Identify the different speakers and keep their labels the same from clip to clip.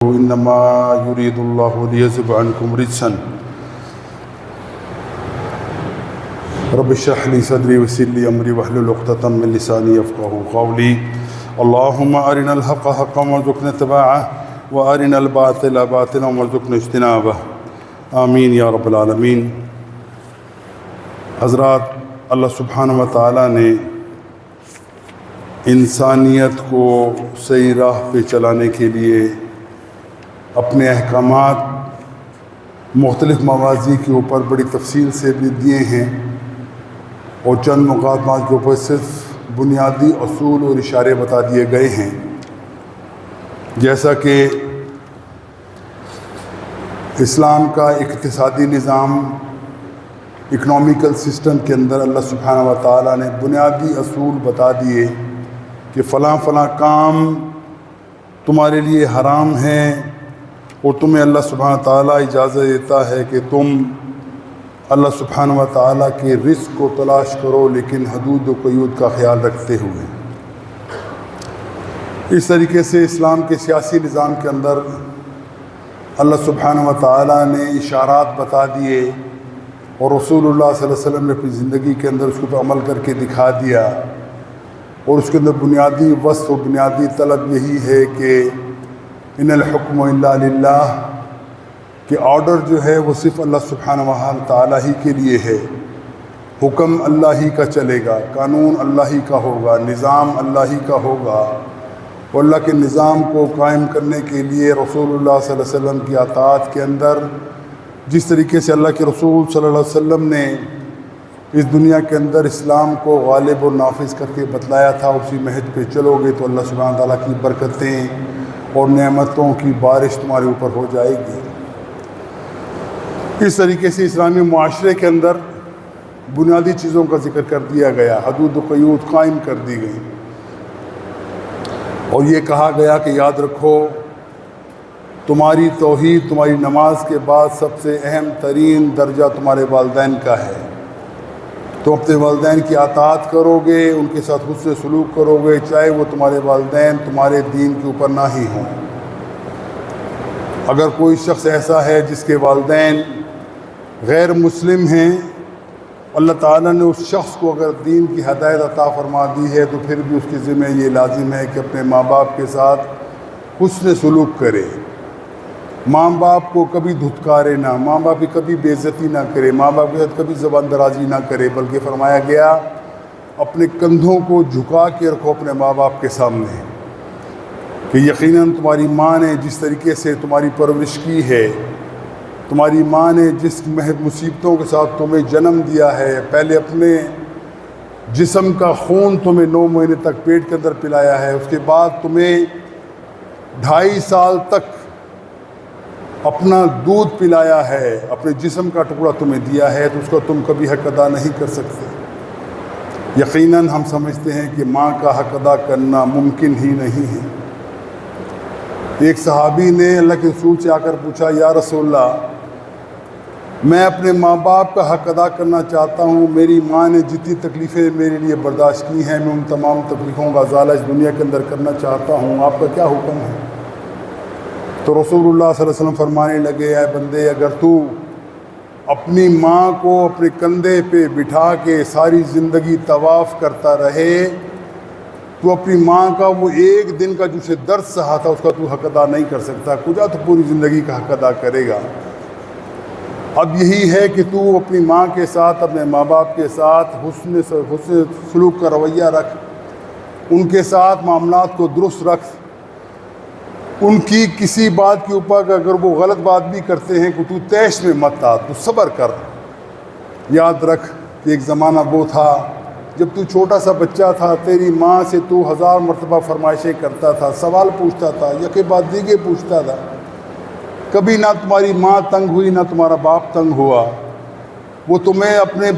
Speaker 1: إنما يريد الله ليذهب عنكم رجسا رب اشرح لي صدري ويسر لي أمري واحلل عقدة من لساني يفقهوا قولي اللهم أرنا الحق حقا وارزقنا اتباعه وأرنا الباطل باطلا وارزقنا اجتنابه آمین یا رب العالمین۔ حضرات، اللہ سبحانہ و تعالیٰ نے انسانیت کو صحیح راہ پہ چلانے کے لیے اپنے احکامات مختلف مواضع کے اوپر بڑی تفصیل سے بھی دیے ہیں، اور چند مقامات کے اوپر صرف بنیادی اصول اور اشارے بتا دیے گئے ہیں، جیسا کہ اسلام کا اقتصادی نظام، اکنامیکل سسٹم کے اندر اللہ سبحانہ و تعالیٰ نے بنیادی اصول بتا دیے کہ فلاں فلاں کام تمہارے لیے حرام ہیں، اور تمہیں اللہ سبحانہ و تعالیٰ اجازت دیتا ہے کہ تم اللہ سبحانہ و تعالیٰ کے رزق کو تلاش کرو، لیکن حدود و قیود کا خیال رکھتے ہوئے۔ اس طریقے سے اسلام کے سیاسی نظام کے اندر اللہ سبحانہ و تعالیٰ نے اشارات بتا دیے، اور رسول اللہ صلی اللہ علیہ وسلم نے اپنی زندگی کے اندر اس کو عمل کر کے دکھا دیا، اور اس کے اندر بنیادی وصف و بنیادی طلب یہی ہے کہ ان الحکم الا للہ، کہ آرڈر جو ہے وہ صرف اللہ سبحانہ و تعالیٰ ہی کے لیے ہے، حکم اللہ ہی کا چلے گا، قانون اللہ ہی کا ہوگا، نظام اللہ ہی کا ہوگا، اور اللہ کے نظام کو قائم کرنے کے لیے رسول اللہ صلی اللہ علیہ وسلم کی اطاعت کے اندر جس طریقے سے اللہ کے رسول صلی اللہ علیہ وسلم نے اس دنیا کے اندر اسلام کو غالب و نافذ کر کے بتلایا تھا، اسی محج پہ چلو گے تو اللہ سبحانہ تعالیٰ کی برکتیں اور نعمتوں کی بارش تمہارے اوپر ہو جائے گی۔ اس طریقے سے اسلامی معاشرے کے اندر بنیادی چیزوں کا ذکر کر دیا گیا، حدود و قیود قائم کر دی گئی، اور یہ کہا گیا کہ یاد رکھو تمہاری توحید، تمہاری نماز کے بعد سب سے اہم ترین درجہ تمہارے والدین کا ہے۔ تم اپنے والدین کی اطاعت کرو گے، ان کے ساتھ حسن سلوک کرو گے، چاہے وہ تمہارے والدین تمہارے دین کے اوپر نہ ہی ہوں۔ اگر کوئی شخص ایسا ہے جس کے والدین غیر مسلم ہیں، اللہ تعالیٰ نے اس شخص کو اگر دین کی ہدایت عطا فرما دی ہے تو پھر بھی اس کے ذمہ یہ لازم ہے کہ اپنے ماں باپ کے ساتھ حسن سلوک کرے، ماں باپ کو کبھی دھتکارے نہ، ماں باپ کی کبھی بے عزتی نہ کرے، ماں باپ کے ساتھ کبھی زبان درازی نہ کرے، بلکہ فرمایا گیا اپنے کندھوں کو جھکا کے رکھو اپنے ماں باپ کے سامنے، کہ یقیناً تمہاری ماں نے جس طریقے سے تمہاری پرورش کی ہے، تمہاری ماں نے جس مصیبتوں کے ساتھ تمہیں جنم دیا ہے، پہلے اپنے جسم کا خون تمہیں 9 مہینے تک پیٹ کے اندر پلایا ہے، اس کے بعد تمہیں 2.5 سال تک اپنا دودھ پلایا ہے، اپنے جسم کا ٹکڑا تمہیں دیا ہے، تو اس کا تم کبھی حق ادا نہیں کر سکتے۔ یقیناً ہم سمجھتے ہیں کہ ماں کا حق ادا کرنا ممکن ہی نہیں ہے۔ ایک صحابی نے اللہ کے رسول سے آ کر پوچھا، یا رسول اللہ، میں اپنے ماں باپ کا حق ادا کرنا چاہتا ہوں، میری ماں نے جتنی تکلیفیں میرے لیے برداشت کی ہیں، میں ان تمام تکلیفوں کا ازالہ اس دنیا کے اندر کرنا چاہتا ہوں، آپ کا کیا حکم ہے؟ تو رسول اللہ صلی اللہ علیہ وسلم فرمانے لگے، اے بندے، اگر تو اپنی ماں کو اپنے کندھے پہ بٹھا کے ساری زندگی طواف کرتا رہے، تو اپنی ماں کا وہ ایک دن کا جو اسے درد سہا تھا اس کا تو حق ادا نہیں کر سکتا، کجا تو پوری زندگی کا حق ادا کرے گا۔ اب یہی ہے کہ تو اپنی ماں کے ساتھ، اپنے ماں باپ کے ساتھ حسن سلوک کا رویہ رکھ، ان کے ساتھ معاملات کو درست رکھ، ان کی کسی بات کے اوپر اگر وہ غلط بات بھی کرتے ہیں کہ تو تیش میں مت آ، تو صبر کر۔ یاد رکھ کہ ایک زمانہ وہ تھا جب تو چھوٹا سا بچہ تھا، تیری ماں سے تو 1000 مرتبہ فرمائشیں کرتا تھا، سوال پوچھتا تھا، یکے بعد دیگے پوچھتا تھا، کبھی نہ تمہاری ماں تنگ ہوئی نہ تمہارا باپ تنگ ہوا، وہ تمہیں اپنے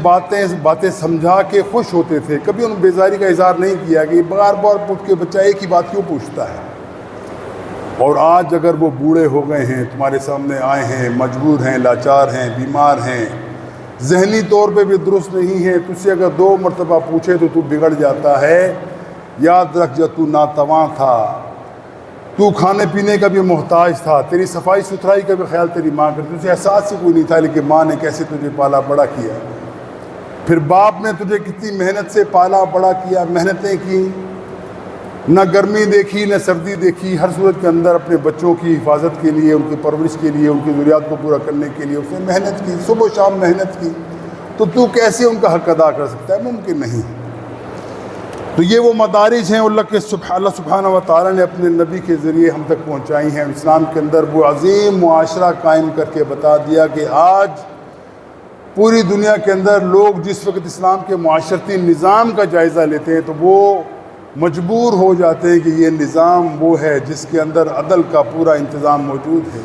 Speaker 1: باتیں سمجھا کے خوش ہوتے تھے، کبھی ان بیزاری کا اظہار نہیں کیا کہ بار بار پوچھ کے بچہ ایک ہی بات کیوں پوچھتا ہے۔ اور آج اگر وہ بوڑھے ہو گئے ہیں، تمہارے سامنے آئے ہیں، مجبور ہیں، لاچار ہیں، بیمار ہیں، ذہنی طور پہ بھی درست نہیں ہے، تجھ سے اگر 2 مرتبہ پوچھے تو بگڑ جاتا ہے، یاد رکھ جب تو ناتواں تھا، تو کھانے پینے کا بھی محتاج تھا، تیری صفائی ستھرائی کا بھی خیال تیری ماں کرتی، تجھے احساس ہی کوئی نہیں تھا، لیکن ماں نے کیسے تجھے پالا بڑا کیا۔ پھر باپ نے تجھے کتنی محنت سے پالا بڑا کیا، محنتیں کی، نہ گرمی دیکھی نہ سردی دیکھی، ہر صورت کے اندر اپنے بچوں کی حفاظت کے لیے، ان کی پرورش کے لیے، ان کی ضروریات کو پورا کرنے کے لیے اس نے محنت کی، صبح و شام محنت کی، تو کیسے ان کا حق ادا کر سکتا ہے؟ ممکن نہیں۔ تو یہ وہ مدارج ہیں اللہ سبحانہ و تعالیٰ نے اپنے نبی کے ذریعے ہم تک پہنچائی ہیں۔ اسلام کے اندر وہ عظیم معاشرہ قائم کر کے بتا دیا کہ آج پوری دنیا کے اندر لوگ جس وقت اسلام کے معاشرتی نظام کا جائزہ لیتے ہیں تو وہ مجبور ہو جاتے ہیں کہ یہ نظام وہ ہے جس کے اندر عدل کا پورا انتظام موجود ہے،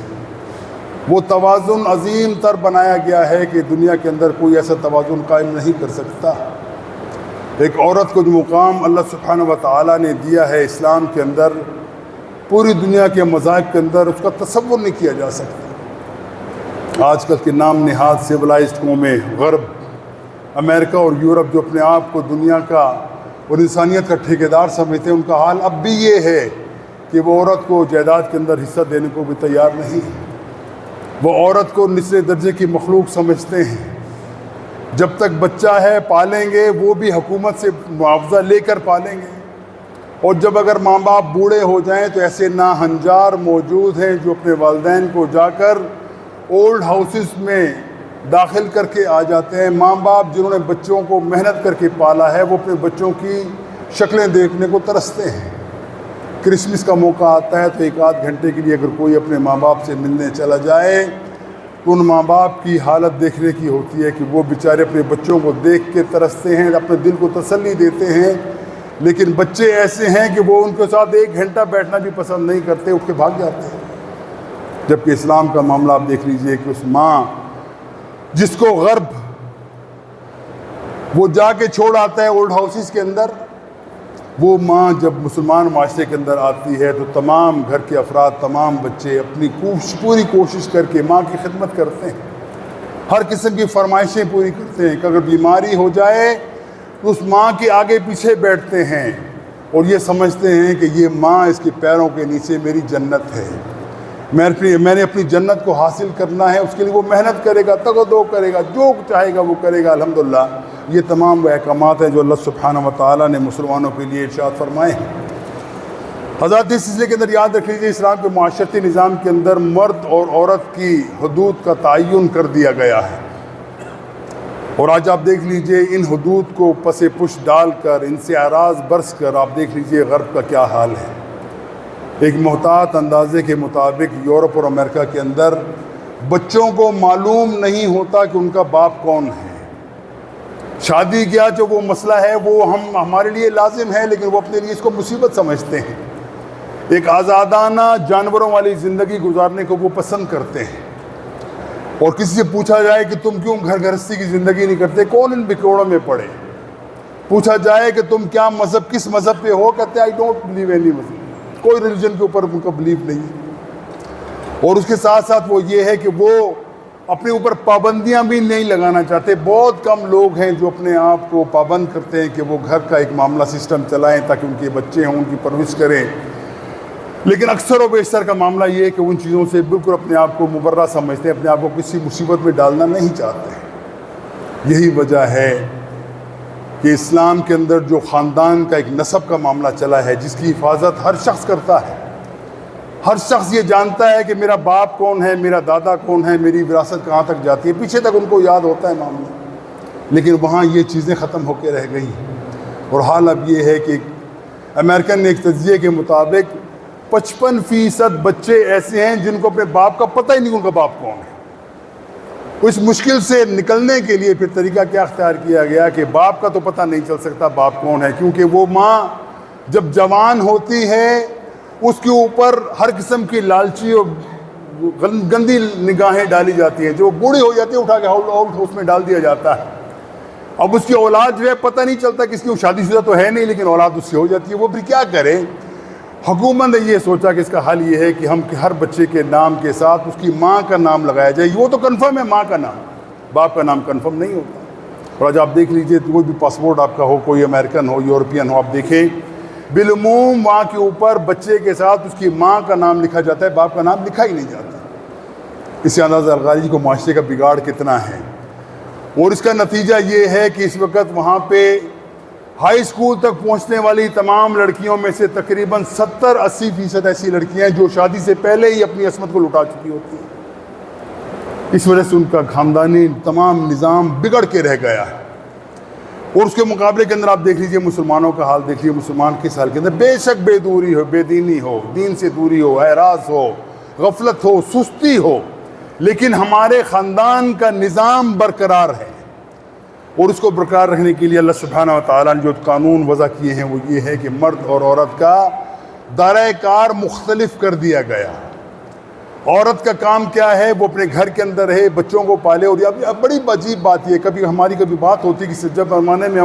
Speaker 1: وہ توازن عظیم تر بنایا گیا ہے کہ دنیا کے اندر کوئی ایسا توازن قائم نہیں کر سکتا۔ ایک عورت کو جو مقام اللہ سبحانہ و تعالیٰ نے دیا ہے اسلام کے اندر، پوری دنیا کے مذاہب کے اندر اس کا تصور نہیں کیا جا سکتا۔ آج کل کے نام نہاد سویلائزڈ قومیں، غرب، امریکہ اور یورپ، جو اپنے آپ کو دنیا کا اور انسانیت کا ٹھیکیدار سمجھتے ہیں، ان کا حال اب بھی یہ ہے کہ وہ عورت کو جائیداد کے اندر حصہ دینے کو بھی تیار نہیں، وہ عورت کو نچلے درجے کی مخلوق سمجھتے ہیں۔ جب تک بچہ ہے پالیں گے، وہ بھی حکومت سے معاوضہ لے کر پالیں گے، اور جب اگر ماں باپ بوڑھے ہو جائیں تو ایسے ناہنجار موجود ہیں جو اپنے والدین کو جا کر اولڈ ہاؤسز میں داخل کر کے آ جاتے ہیں۔ ماں باپ جنہوں نے بچوں کو محنت کر کے پالا ہے، وہ اپنے بچوں کی شکلیں دیکھنے کو ترستے ہیں۔ کرسمس کا موقع آتا ہے تو ایک آدھ گھنٹے کے لیے اگر کوئی اپنے ماں باپ سے ملنے چلا جائے تو ان ماں باپ کی حالت دیکھنے کی ہوتی ہے کہ وہ بیچارے اپنے بچوں کو دیکھ کے ترستے ہیں، اپنے دل کو تسلی دیتے ہیں، لیکن بچے ایسے ہیں کہ وہ ان کے ساتھ ایک گھنٹہ بیٹھنا بھی پسند نہیں کرتے، اٹھ کے بھاگ جاتے ہیں۔ جبکہ اسلام کا معاملہ آپ دیکھ لیجئے کہ اس ماں جس کو غرب وہ جا کے چھوڑ آتا ہے اولڈ ہاؤسز کے اندر، وہ ماں جب مسلمان معاشرے کے اندر آتی ہے تو تمام گھر کے افراد، تمام بچے اپنی پوری کوشش کر کے ماں کی خدمت کرتے ہیں، ہر قسم کی فرمائشیں پوری کرتے ہیں کہ اگر بیماری ہو جائے تو اس ماں کے آگے پیچھے بیٹھتے ہیں اور یہ سمجھتے ہیں کہ یہ ماں، اس کے پیروں کے نیچے میری جنت ہے، میں نے اپنی جنت کو حاصل کرنا ہے، اس کے لیے وہ محنت کرے گا، تگ و دو کرے گا، جو چاہے گا وہ کرے گا۔ الحمدللہ یہ تمام وہ احکامات ہیں جو اللہ سبحانہ و تعالیٰ نے مسلمانوں کے لیے ارشاد فرمائے ہیں۔ حضرات اس سلسلے کے اندر یاد رکھ لیجیے، اسلام کے معاشرتی نظام کے اندر مرد اور عورت کی حدود کا تعین کر دیا گیا ہے، اور آج آپ دیکھ لیجئے ان حدود کو پس پش ڈال کر، ان سے اعراض برس کر آپ دیکھ لیجئے غرب کا کیا حال ہے۔ ایک محتاط اندازے کے مطابق یورپ اور امریکہ کے اندر بچوں کو معلوم نہیں ہوتا کہ ان کا باپ کون ہے۔ شادی کیا جو وہ مسئلہ ہے وہ ہمارے لیے لازم ہے، لیکن وہ اپنے لیے اس کو مصیبت سمجھتے ہیں۔ ایک آزادانہ جانوروں والی زندگی گزارنے کو وہ پسند کرتے ہیں، اور کسی سے پوچھا جائے کہ تم کیوں گھر گھرستی کی زندگی نہیں کرتے، کون ان بکوڑوں میں پڑے؟ پوچھا جائے کہ تم کیا مذہب، کس مذہب پہ ہو، کہتے ہیں آئی ڈونٹ بلیو اینی مذہب، کوئی ریلیجن کے اوپر ان کا بلیو نہیں ہے۔ اور اس کے ساتھ ساتھ وہ یہ ہے کہ وہ اپنے اوپر پابندیاں بھی نہیں لگانا چاہتے۔ بہت کم لوگ ہیں جو اپنے آپ کو پابند کرتے ہیں کہ وہ گھر کا ایک معاملہ سسٹم چلائیں تاکہ ان کے بچے ہوں، ان کی پرورش کریں، لیکن اکثر و بیشتر کا معاملہ یہ ہے کہ ان چیزوں سے بالکل اپنے آپ کو مبرہ سمجھتے ہیں، اپنے آپ کو کسی مصیبت میں ڈالنا نہیں چاہتے۔ یہی وجہ ہے کہ اسلام کے اندر جو خاندان کا ایک نسب کا معاملہ چلا ہے، جس کی حفاظت ہر شخص کرتا ہے، ہر شخص یہ جانتا ہے کہ میرا باپ کون ہے، میرا دادا کون ہے، میری وراثت کہاں تک جاتی ہے، پیچھے تک ان کو یاد ہوتا ہے معاملہ، لیکن وہاں یہ چیزیں ختم ہو کے رہ گئی۔ اور حال اب یہ ہے کہ امریکن نے ایک تجزیے کے مطابق 55% بچے ایسے ہیں جن کو اپنے باپ کا پتہ ہی نہیں ان کا باپ کون ہے۔ اس مشکل سے نکلنے کے لیے پھر طریقہ کیا اختیار کیا گیا کہ باپ کا تو پتہ نہیں چل سکتا باپ کون ہے، کیونکہ وہ ماں جب جوان ہوتی ہے اس کے اوپر ہر قسم کی لالچی اور گندی نگاہیں ڈالی جاتی ہیں، جو بوڑھی ہو جاتی ہے اٹھا کے اس میں ڈال دیا جاتا ہے۔ اب اس کی اولاد جو ہے پتہ نہیں چلتا کس کی، شادی شدہ تو ہے نہیں لیکن اولاد اس سے ہو جاتی ہے، وہ پھر کیا کرے؟ حکومت نے یہ سوچا کہ اس کا حل یہ ہے کہ ہم ہر بچے کے نام کے ساتھ اس کی ماں کا نام لگایا جائے۔ وہ تو کنفرم ہے ماں کا نام، باپ کا نام کنفرم نہیں ہوتا۔ اور آج آپ دیکھ لیجئے کوئی بھی پاسپورٹ آپ کا ہو، کوئی امریکن ہو، یورپین ہو، آپ دیکھیں بالعموم وہاں کے اوپر بچے کے ساتھ اس کی ماں کا نام لکھا جاتا ہے، باپ کا نام لکھا ہی نہیں جاتا۔ اس سے اندازہ لگا لیجیے کو معاشرے کا بگاڑ کتنا ہے۔ اور اس کا نتیجہ یہ ہے کہ اس وقت وہاں پہ ہائی اسکول تک پہنچنے والی تمام لڑکیوں میں سے تقریباً 70-80% ایسی لڑکیاں ہیں جو شادی سے پہلے ہی اپنی عصمت کو لٹا چکی ہوتی ہیں۔ اس وجہ سے ان کا خاندانی تمام نظام بگڑ کے رہ گیا ہے۔ اور اس کے مقابلے کے اندر آپ دیکھ لیجئے مسلمانوں کا حال دیکھ لیجئے، مسلمان کس حال کے اندر، بے شک بے دوری ہو، بے دینی ہو، دین سے دوری ہو، اعراض ہو، غفلت ہو، سستی ہو، لیکن ہمارے خاندان کا نظام برقرار ہے۔ اور اس کو برقرار رکھنے کے لیے اللہ سبحانہ و تعالیٰ نے جو قانون وضع کیے ہیں وہ یہ ہے کہ مرد اور عورت کا دائرہ کار مختلف کر دیا گیا۔ عورت کا کام کیا ہے؟ وہ اپنے گھر کے اندر رہے، بچوں کو پالے۔ اور یہ بڑی عجیب بات یہ کبھی ہماری بات ہوتی کہ جب زمانے میں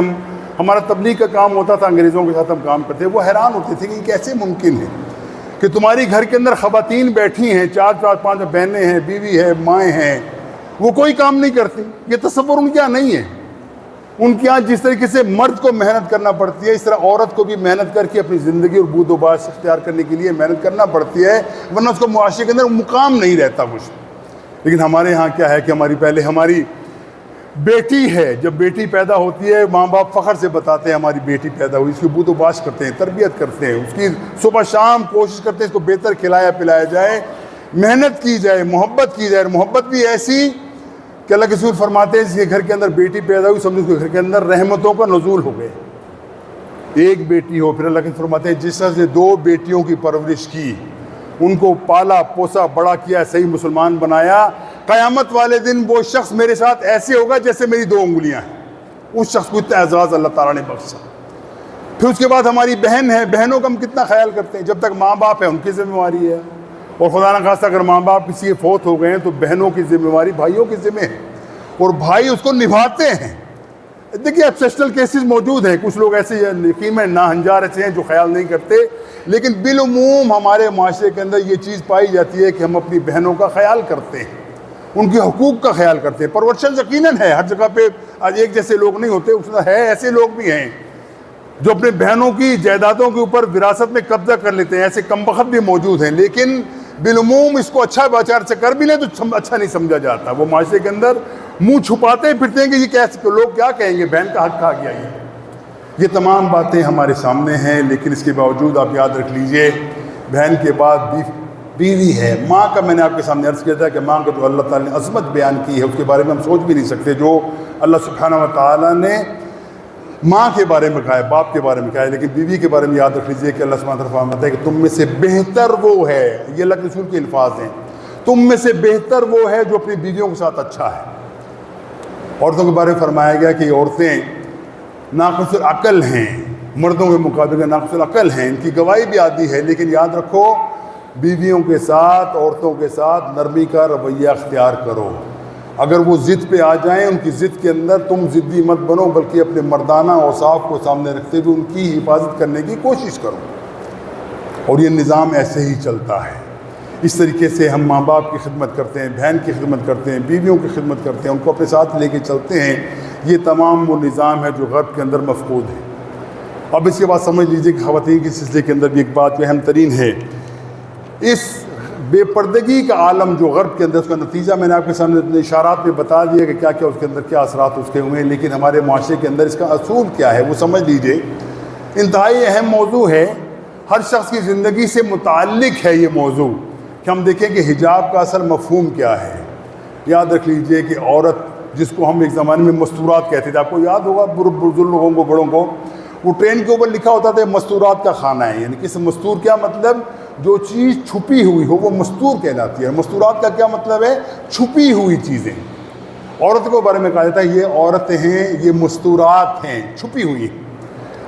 Speaker 1: ہمارا تبلیغ کا کام ہوتا تھا، انگریزوں کے ساتھ ہم کام کرتے، وہ حیران ہوتے تھے کہ یہ کیسے ممکن ہے کہ تمہاری گھر کے اندر خواتین بیٹھی ہیں، 4-5 بہنیں ہیں، بیوی ہے، مائیں ہیں، وہ کوئی کام نہیں کرتی۔ یہ تصور ان کے یہاں نہیں ہے۔ ان کے یہاں جس طریقے سے مرد کو محنت کرنا پڑتی ہے، اس طرح عورت کو بھی محنت کر کے اپنی زندگی اور بود و باش اختیار کرنے کے لیے محنت کرنا پڑتی ہے، ورنہ اس کو معاشرے کے اندر مقام نہیں رہتا کچھ۔ لیکن ہمارے یہاں کیا ہے کہ ہماری بیٹی ہے، جب بیٹی پیدا ہوتی ہے ماں باپ فخر سے بتاتے ہیں ہماری بیٹی پیدا ہوئی، اس کی بود و باش کرتے ہیں، تربیت کرتے ہیں، اس کی صبح شام کوشش کرتے ہیں اس کو بہتر کھلایا پلایا جائے، محنت کی جائے، محبت کی جائے۔ اور محبت بھی ایسی کہ اللہ کے رسول فرماتے ہیں جس کے گھر کے اندر بیٹی پیدا ہوئی سمجھو اس کے گھر کے اندر رحمتوں کا نزول ہو گئے۔ ایک بیٹی ہو، پھر اللہ کے رسول فرماتے ہیں جس طرح سے 2 بیٹیوں کی پرورش کی، ان کو پالا پوسا بڑا کیا، صحیح مسلمان بنایا، قیامت والے دن وہ شخص میرے ساتھ ایسے ہوگا جیسے میری 2 انگلیاں ہیں۔ اس شخص کو اتنا اعزاز اللہ تعالیٰ نے بخشا۔ پھر اس کے بعد ہماری بہن ہے، بہنوں کا ہم کتنا خیال کرتے ہیں، جب تک ماں باپ ہے ان کی ذمہ داری ہے، اور خدا نہ خواستہ اگر ماں باپ کسی کے فوت ہو گئے ہیں تو بہنوں کی ذمہ داری بھائیوں کی ذمہ ہے، اور بھائی اس کو نبھاتے ہیں۔ دیکھیے ایکسیپشنل کیسز موجود ہیں، کچھ لوگ ایسے یقین میں ناہنجار ایسے ہیں جو خیال نہیں کرتے، لیکن بالعموم ہمارے معاشرے کے اندر یہ چیز پائی جاتی ہے کہ ہم اپنی بہنوں کا خیال کرتے ہیں، ان کے حقوق کا خیال کرتے ہیں۔ پرورشن یقیناً ہے، ہر جگہ پہ آج ایک جیسے لوگ نہیں ہوتے، اس میں ہے ایسے لوگ بھی ہیں جو اپنے بہنوں کی جائیدادوں کے اوپر وراثت میں قبضہ کر لیتے ہیں، ایسے کم بخت بھی موجود ہیں، لیکن بالعموم اس کو اچھا بچار سے کر بھی لیں تو اچھا نہیں سمجھا جاتا۔ وہ معاشرے کے اندر منہ چھپاتے پھرتے ہیں کہ یہ کیسے لوگ کیا کہیں گے، بہن کا حق کھا گیا یہ تمام باتیں ہمارے سامنے ہیں۔ لیکن اس کے باوجود آپ یاد رکھ لیجئے بہن کے بعد بیوی ہے، ماں کا میں نے آپ کے سامنے عرض کیا تھا کہ ماں کا جو اللہ تعالیٰ نے عظمت بیان کی ہے اس کے بارے میں ہم سوچ بھی نہیں سکتے، جو اللہ سبحانہ و تعالیٰ نے ماں کے بارے میں کہا ہے، باپ کے بارے میں کہا ہے۔ لیکن بیوی کے بارے میں یاد رکھ لیجئے کہ اللہ سبحانہ و تعالیٰ فرماتا ہے کہ تم میں سے بہتر وہ ہے، یہ اللہ کے رسول کے الفاظ ہیں، تم میں سے بہتر وہ ہے جو اپنی بیویوں کے ساتھ اچھا ہے۔ عورتوں کے بارے میں فرمایا گیا کہ یہ عورتیں ناقص العقل ہیں، مردوں کے مقابلے ناقص العقل ہیں، ان کی گواہی بھی آتی ہے۔ لیکن یاد رکھو بیویوں کے ساتھ، عورتوں کے ساتھ نرمی کا رویہ اختیار کرو۔ اگر وہ ضد پہ آ جائیں، ان کی ضد کے اندر تم ضدی مت بنو، بلکہ اپنے مردانہ اوصاف کو سامنے رکھتے ہوئے ان کی حفاظت کرنے کی کوشش کرو۔ اور یہ نظام ایسے ہی چلتا ہے۔ اس طریقے سے ہم ماں باپ کی خدمت کرتے ہیں، بہن کی خدمت کرتے ہیں، بیویوں کی خدمت کرتے ہیں، ان کو اپنے ساتھ لے کے چلتے ہیں۔ یہ تمام وہ نظام ہے جو غرب کے اندر مفقود ہے۔ اب اس کے بعد سمجھ لیجئے کہ خواتین کے سلسلے کے اندر بھی ایک بات جو اہم ترین ہے، اس بے پردگی کا عالم جو غرب کے اندر، اس کا نتیجہ میں نے آپ کے سامنے اشارات میں بتا دیا کہ کیا کیا اس کے اندر کیا اثرات اس کے ہوئے ہیں، لیکن ہمارے معاشرے کے اندر اس کا اصول کیا ہے وہ سمجھ لیجئے۔ انتہائی اہم موضوع ہے، ہر شخص کی زندگی سے متعلق ہے یہ موضوع، کہ ہم دیکھیں کہ حجاب کا اصل مفہوم کیا ہے۔ یاد رکھ لیجئے کہ عورت جس کو ہم ایک زمانے میں مستورات کہتے تھے، آپ کو یاد ہوگا بزرگ لوگوں کو، بڑوں کو، وہ ٹرین کے اوپر لکھا ہوتا تھا مستورات کا خانہ ہے، یعنی کہ مستور کیا مطلب، جو چیز چھپی ہوئی ہو وہ مستور کہلاتی ہے۔ مستورات کا کیا مطلب ہے؟ چھپی ہوئی چیزیں۔ عورت کے بارے میں کہا جاتا ہے یہ عورتیں ہیں، یہ مستورات ہیں، چھپی ہوئی ہیں۔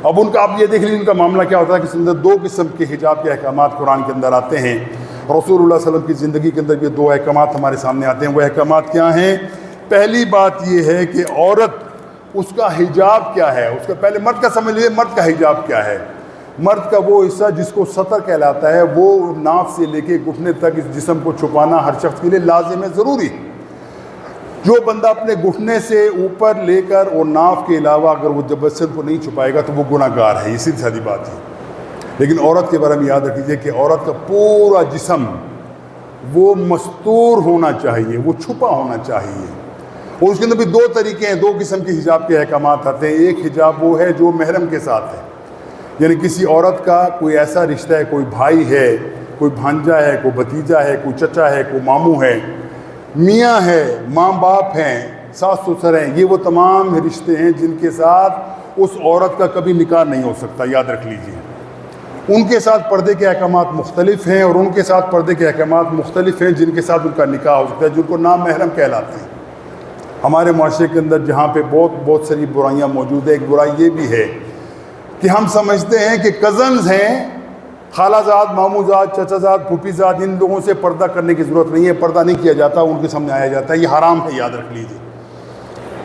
Speaker 1: اب ان کا آپ یہ دیکھ لیجیے ان کا معاملہ کیا ہوتا ہے کہ اس اندر 2 قسم کے حجاب کے احکامات قرآن کے اندر آتے ہیں۔ رسول اللہ صلی اللہ علیہ وسلم کی زندگی کے اندر یہ 2 احکامات ہمارے سامنے آتے ہیں۔ وہ احکامات کیا ہیں؟ پہلی بات یہ ہے کہ عورت، اس کا حجاب کیا ہے، اس کا پہلے مرد کا سمجھ لیجیے، مرد کا حجاب کیا ہے۔ مرد کا وہ حصہ جس کو سطر کہلاتا ہے، وہ ناف سے لے کے گھٹنے تک اس جسم کو چھپانا ہر شخص کے لیے لازم ہے، ضروری۔ جو بندہ اپنے گھٹنے سے اوپر لے کر اور ناف کے علاوہ اگر وہ جسم کو نہیں چھپائے گا تو وہ گناہ گار ہے، یہ سیدھی سادی بات ہے۔ لیکن عورت کے بارے میں یاد رکھیے کہ عورت کا پورا جسم وہ مستور ہونا چاہیے، وہ چھپا ہونا چاہیے. اور اس کے اندر بھی دو طریقے ہیں، دو قسم کے حجاب کے احکامات آتے ہیں. ایک حجاب وہ ہے جو محرم کے ساتھ ہے، یعنی کسی عورت کا کوئی ایسا رشتہ ہے، کوئی بھائی ہے، کوئی بھانجا ہے، کوئی بھتیجا ہے، کوئی چچا ہے، کوئی ماموں ہے، میاں ہے، ماں باپ ہیں، ساس سسر ہیں. یہ وہ تمام رشتے ہیں جن کے ساتھ اس عورت کا کبھی نکاح نہیں ہو سکتا، یاد رکھ لیجیے. ان کے ساتھ پردے کے احکامات مختلف ہیں، اور ان کے ساتھ پردے کے احکامات مختلف ہیں جن کے ساتھ ان کا نکاح ہو سکتا ہے، جن کو نامحرم کہلاتے ہیں. ہمارے معاشرے کے اندر جہاں پہ بہت ساری برائیاں موجود ہیں، ایک برائی یہ بھی ہے کہ ہم سمجھتے ہیں کہ کزنز ہیں، خالہ زاد، ماموں زاد، چچا زاد، پھوپھی زاد، ان لوگوں سے پردہ کرنے کی ضرورت نہیں ہے، پردہ نہیں کیا جاتا، ان کے سامنے آیا جاتا ہے. یہ حرام ہے، یاد رکھ لیجیے.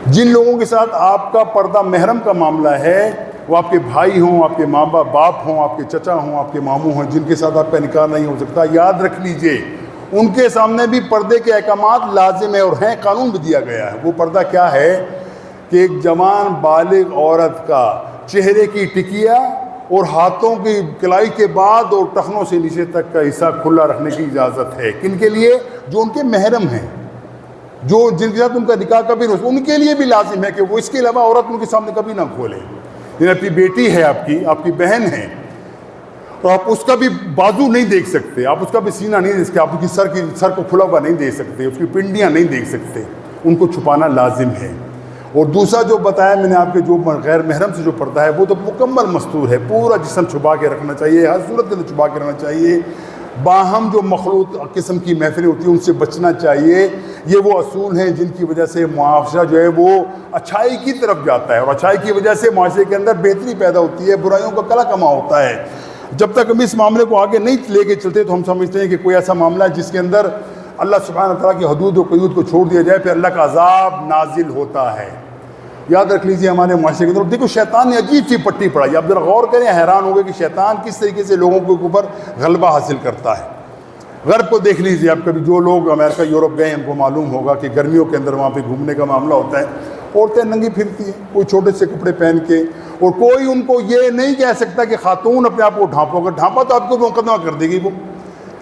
Speaker 1: جن لوگوں کے ساتھ آپ کا پردہ محرم کا معاملہ ہے، وہ آپ کے بھائی ہوں، آپ کے ماں باپ ہوں، آپ کے چچا ہوں، آپ کے ماموں ہوں، جن کے ساتھ آپ کا نکاح نہیں ہو سکتا، یاد رکھ لیجئے ان کے سامنے بھی پردے کے احکامات لازم ہے اور ہیں، قانون بھی دیا گیا ہے. وہ پردہ کیا ہے کہ ایک جوان بالغ عورت کا چہرے کی ٹکیا اور ہاتھوں کی کلائی کے بعد اور ٹخنوں سے نیچے تک کا حصہ کھلا رکھنے کی اجازت ہے. کن کے لیے؟ جو ان کے محرم ہیں، جو جن کے ساتھ ان کا نکاح کبھی نہیں ہو، ان کے لیے بھی لازم ہے کہ وہ اس کے علاوہ عورت ان کے سامنے کبھی نہ کھولے. یعنی اپنی بیٹی ہے، آپ کی بہن ہے، تو آپ اس کا بھی بازو نہیں دیکھ سکتے، آپ اس کا بھی سینہ نہیں دیکھ سکتے، آپ اس کی سر کو کھلا ہوا نہیں دیکھ سکتے، اس کی پنڈیاں نہیں دیکھ سکتے. ان کو چھپانا لازم ہے. اور دوسرا جو بتایا میں نے آپ کے، جو غیر محرم سے جو پردہ ہے، وہ تو مکمل مستور ہے، پورا جسم چھپا کے رکھنا چاہیے، ہر صورت کے اندر چھپا کے رکھنا چاہیے. باہم جو مخلوط قسم کی محفلیں ہوتی ہیں ان سے بچنا چاہیے. یہ وہ اصول ہیں جن کی وجہ سے معاشرہ جو ہے وہ اچھائی کی طرف جاتا ہے، اور اچھائی کی وجہ سے معاشرے کے اندر بہتری پیدا ہوتی ہے، برائیوں کا کلا کما ہوتا ہے. جب تک ہم اس معاملے کو آگے نہیں لے کے چلتے تو ہم سمجھتے ہیں کہ کوئی ایسا معاملہ ہے جس کے اندر اللہ سبحانہ تعالیٰ کی حدود و قیود کو چھوڑ دیا جائے، پھر اللہ کا عذاب نازل ہوتا ہے. یاد رکھ لیجیے ہمارے معاشرے کے اندر دیکھو شیطان نے عجیب سی پٹی پڑھائی. آپ ذرا غور کریں، حیران ہو گئے کہ شیطان کس طریقے سے لوگوں کے اوپر غلبہ حاصل کرتا ہے. غرب کو دیکھ لیجیے آپ، کبھی جو لوگ امریکہ یورپ گئے ہیں ان کو معلوم ہوگا کہ گرمیوں کے اندر وہاں پہ گھومنے کا معاملہ ہوتا ہے، عورتیں ننگی پھرتی ہیں، کوئی چھوٹے سے کپڑے پہن کے، اور کوئی ان کو یہ نہیں کہہ سکتا کہ خاتون اپنے آپ کو ڈھانپو. اگر ڈھانپا تو آپ کو مقدمہ کر دے گی وہ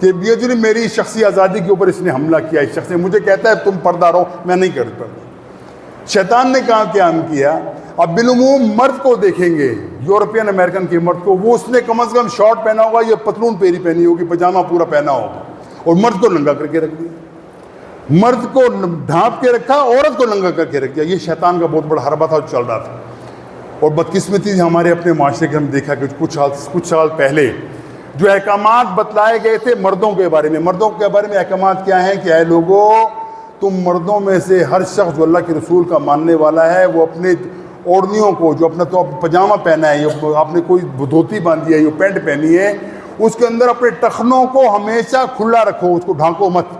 Speaker 1: کہ یہ جو میری شخصی آزادی کے اوپر اس نے حملہ کیا، اس شخص نے مجھے کہتا ہے تم پردہ رہو، میں نہیں کر پردہ. شیطان نے کہا کیا ہم کیا. اب بالعموم مرد کو دیکھیں گے، یورپین امریکن کے مرد کو، وہ اس نے کم از کم شارٹ پہنا ہوگا یا پتلون پیری پہنی ہوگی، پاجامہ پورا پہنا ہوگا، اور مرد کو ننگا کر کے رکھ دیا. مرد کو ڈھانپ کے رکھا، عورت کو ننگا کر کے رکھ دیا. یہ شیطان کا بہت بڑا حربہ تھا جو چل رہا تھا. اور بدقسمتی سے ہمارے اپنے معاشرے کے ہم دیکھا کہ کچھ سال پہلے جو احکامات بتلائے گئے تھے مردوں کے بارے میں احکامات کیا ہیں کہ اے لوگو، تم مردوں میں سے ہر شخص جو اللہ کے رسول کا ماننے والا ہے، وہ اپنے اوڑھنیوں کو، جو اپنا تو پاجامہ پہنا ہے، آپ نے کوئی دھوتی باندھی ہے یا پینٹ پہنی ہے، اس کے اندر اپنے ٹخنوں کو ہمیشہ کھلا رکھو، اس کو ڈھانکو مت.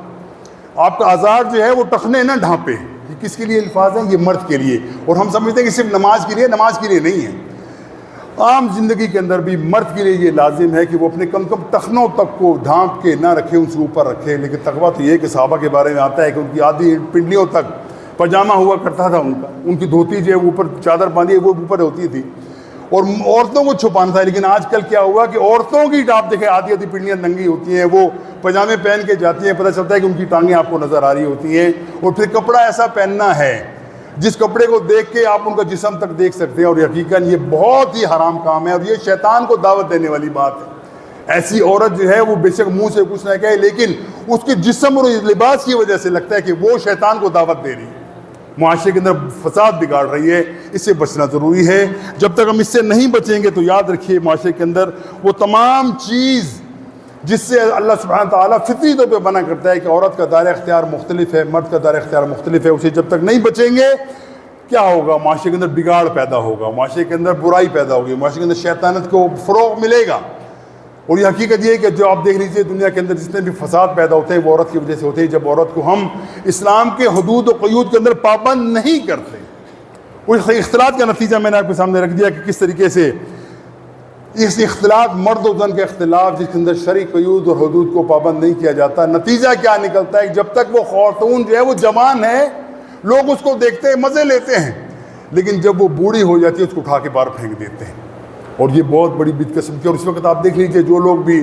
Speaker 1: آپ کا آزار جو ہے وہ ٹخنے نہ ڈھانپے. یہ کس کے لیے الفاظ ہیں؟ یہ مرد کے لیے. اور ہم سمجھتے ہیں کہ صرف نماز کے لیے نہیں ہے. عام زندگی کے اندر بھی مرد کے لیے یہ لازم ہے کہ وہ اپنے کم ٹخنوں تک کو ڈھانپ کے نہ رکھے، ان سے اوپر رکھے. لیکن تقویٰ تو یہ کہ صحابہ کے بارے میں آتا ہے کہ ان کی آدھی پنڈلیوں تک پاجامہ ہوا کرتا تھا ان کی دھوتی جو ہے اوپر چادر باندھی وہ اوپر ہوتی تھی، اور عورتوں کو چھپانا تھا. لیکن آج کل کیا ہوا کہ عورتوں کی آپ دیکھیں آدھی پنڈلیاں ننگی ہوتی ہیں، وہ پاجامے پہن کے جاتی ہیں، پتہ چلتا ہے کہ ان کی ٹانگیں آپ کو نظر آ رہی ہوتی ہیں. اور پھر کپڑا ایسا پہننا ہے جس کپڑے کو دیکھ کے آپ ان کا جسم تک دیکھ سکتے ہیں، اور حقیقت یہ بہت ہی حرام کام ہے، اور یہ شیطان کو دعوت دینے والی بات ہے. ایسی عورت جو ہے وہ بے شک منہ سے کچھ نہ کہے، لیکن اس کے جسم اور لباس کی وجہ سے لگتا ہے کہ وہ شیطان کو دعوت دے رہی ہے، معاشرے کے اندر فساد بگاڑ رہی ہے. اس سے بچنا ضروری ہے. جب تک ہم اس سے نہیں بچیں گے تو یاد رکھیے معاشرے کے اندر وہ تمام چیز جس سے اللہ سبحانہ تعالیٰ فطری طور پہ منع کرتا ہے کہ عورت کا دائرہ اختیار مختلف ہے، مرد کا دائرہ اختیار مختلف ہے، اسے جب تک نہیں بچیں گے کیا ہوگا؟ معاشرے کے اندر بگاڑ پیدا ہوگا، معاشرے کے اندر برائی پیدا ہوگی، معاشرے کے اندر شیطانت کو فروغ ملے گا. اور یہ حقیقت یہ ہے کہ جو آپ دیکھ لیجیے دنیا کے اندر جتنے بھی فساد پیدا ہوتے ہیں وہ عورت کی وجہ سے ہوتے ہیں. جب عورت کو ہم اسلام کے حدود و قیود کے اندر پابند نہیں کرتے، اس اختلاط کا نتیجہ میں نے آپ کے سامنے رکھ دیا کہ کس طریقے سے اس اختلاط مرد و زن کا اختلاف جس کے اندر شرعی قیود اور حدود کو پابند نہیں کیا جاتا، نتیجہ کیا نکلتا ہے؟ جب تک وہ خاتون جو ہے وہ جوان ہے، لوگ اس کو دیکھتے ہیں، مزے لیتے ہیں، لیکن جب وہ بوڑھی ہو جاتی ہے اس کو اٹھا کے باہر پھینک دیتے ہیں. اور یہ بہت بڑی بدقسم کی. اور اس وقت آپ دیکھ لیجیے جو لوگ بھی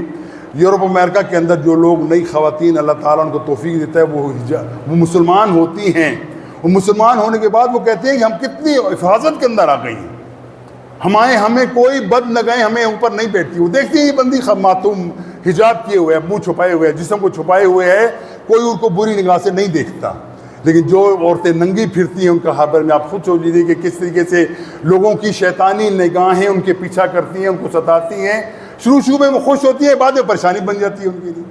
Speaker 1: یورپ امریکہ کے اندر جو لوگ نئی خواتین اللہ تعالیٰ ان کو توفیق دیتا ہے وہ مسلمان ہوتی ہیں. وہ مسلمان ہونے کے بعد وہ کہتے ہیں کہ ہم کتنی حفاظت کے اندر آ گئی ہیں, ہمیں کوئی بد نگاہیں ہمیں اوپر نہیں بیٹھتی. وہ دیکھتی ہیں یہ بندی معصوم حجاب کیے ہوئے ہے, منہ چھپائے ہوئے ہے, جسم کو چھپائے ہوئے ہے, کوئی ان کو بری نگاہ سے نہیں دیکھتا. لیکن جو عورتیں ننگی پھرتی ہیں ان کا خبر میں آپ خود سوچ لیجیے کہ کس طریقے سے لوگوں کی شیطانی نگاہیں ان کے پیچھا کرتی ہیں, ان کو ستاتی ہیں. شروع میں وہ خوش ہوتی ہیں, بعد میں پریشانی بن جاتی ہے ان کے لیے.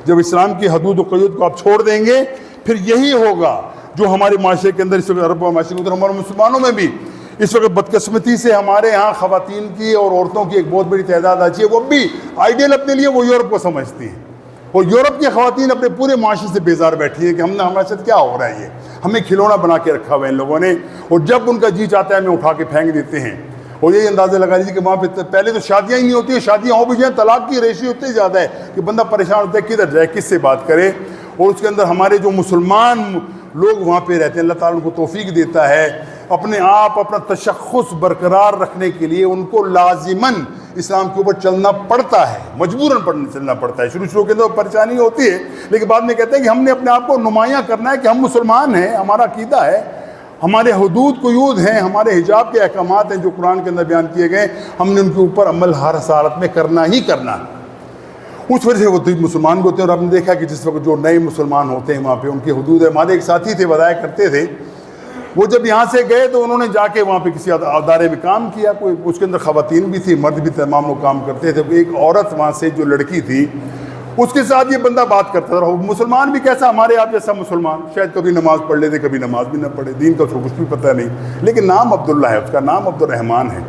Speaker 1: جب اسلام کی حدود و قیود کو آپ چھوڑ دیں گے پھر یہی ہوگا جو ہمارے معاشرے کے اندر اس وقت عرب معاشرے کے اندر ہمارے مسلمانوں میں بھی اس وقت بدقسمتی سے ہمارے ہاں خواتین کی اور عورتوں کی ایک بہت بڑی تعداد آتی ہے. وہ بھی آئیڈیل اپنے لیے وہ یورپ کو سمجھتی ہیں, اور یورپ کی خواتین اپنے پورے معاشرے سے بیزار بیٹھی ہیں کہ ہمارے ساتھ کیا ہو رہا ہے, یہ ہمیں کھلونا بنا کے رکھا ہوا ہے ان لوگوں نے, اور جب ان کا جی چاہتا ہے ہمیں اٹھا کے پھینک دیتے ہیں. اور یہی اندازہ لگا لیجیے کہ وہاں پہ پہلے تو شادیاں ہی نہیں ہوتی ہیں, شادیاں ہو بھی جائیں طلاق کی ریشیو اتنی زیادہ ہے کہ بندہ پریشان ہوتا ہے کدھر جائے, کس سے بات کرے. اور اس کے اندر ہمارے جو مسلمان لوگ وہاں پہ رہتے ہیں اللہ تعالیٰ ان کو توفیق دیتا ہے اپنے آپ اپنا تشخص برقرار رکھنے کے لیے ان کو لازماً اسلام کے اوپر چلنا پڑتا ہے, مجبوراً چلنا پڑتا ہے. شروع کے اندر پریشانی ہوتی ہے لیکن بعد میں کہتے ہیں کہ ہم نے اپنے آپ کو نمایاں کرنا ہے کہ ہم مسلمان ہیں, ہمارا عقیدہ ہے, ہمارے حدود قیود ہیں, ہمارے حجاب کے احکامات ہیں جو قرآن کے اندر بیان کیے گئے, ہم نے ان کے اوپر عمل ہر حالت میں کرنا ہی کرنا. اس وجہ سے وہ مسلمان ہوتے ہیں. اور آپ نے دیکھا کہ جس وقت جو نئے مسلمان ہوتے ہیں وہاں پہ ان کی حدود ہے. ہمارے ایک ساتھی تھے بتایا کرتے تھے وہ جب یہاں سے گئے تو انہوں نے جا کے وہاں پہ کسی ادارے میں کام کیا, کوئی اس کے اندر خواتین بھی تھی مرد بھی, تمام لوگ کام کرتے تھے. ایک عورت وہاں سے جو لڑکی تھی اس کے ساتھ یہ بندہ بات کرتا تھا. مسلمان بھی کیسا, ہمارے آپ جیسا مسلمان, شاید کبھی نماز پڑھ لیتے کبھی نماز بھی نہ پڑھے, دین کا اس کو کچھ بھی پتہ نہیں, لیکن نام عبداللہ ہے, اس کا نام عبد الرحمن ہے.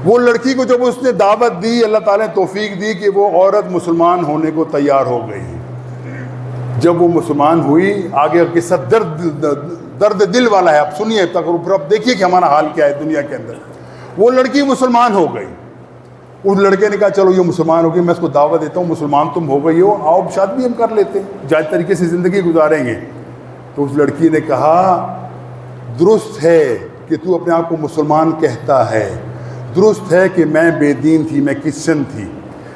Speaker 1: وہ لڑکی کو جب اس نے دعوت دی اللہ تعالیٰ نے توفیق دی کہ وہ عورت مسلمان ہونے کو تیار ہو گئی. جب وہ مسلمان ہوئی آگے قصہ درد دل والا ہے, آپ سنیے تک اب دیکھیے کہ ہمارا حال کیا ہے دنیا کے اندر. وہ لڑکی مسلمان ہو گئی, اس لڑکے نے کہا چلو یہ مسلمان ہو گئی, میں اس کو دعوت دیتا ہوں, مسلمان تم ہو گئی ہو, آؤ شادی بھی ہم کر لیتے ہیں, جائز طریقے سے زندگی گزاریں گے. تو اس لڑکی نے کہا درست ہے کہ تو اپنے آپ کو مسلمان کہتا ہے, درست ہے کہ میں بے دین تھی, میں کرسچن تھی,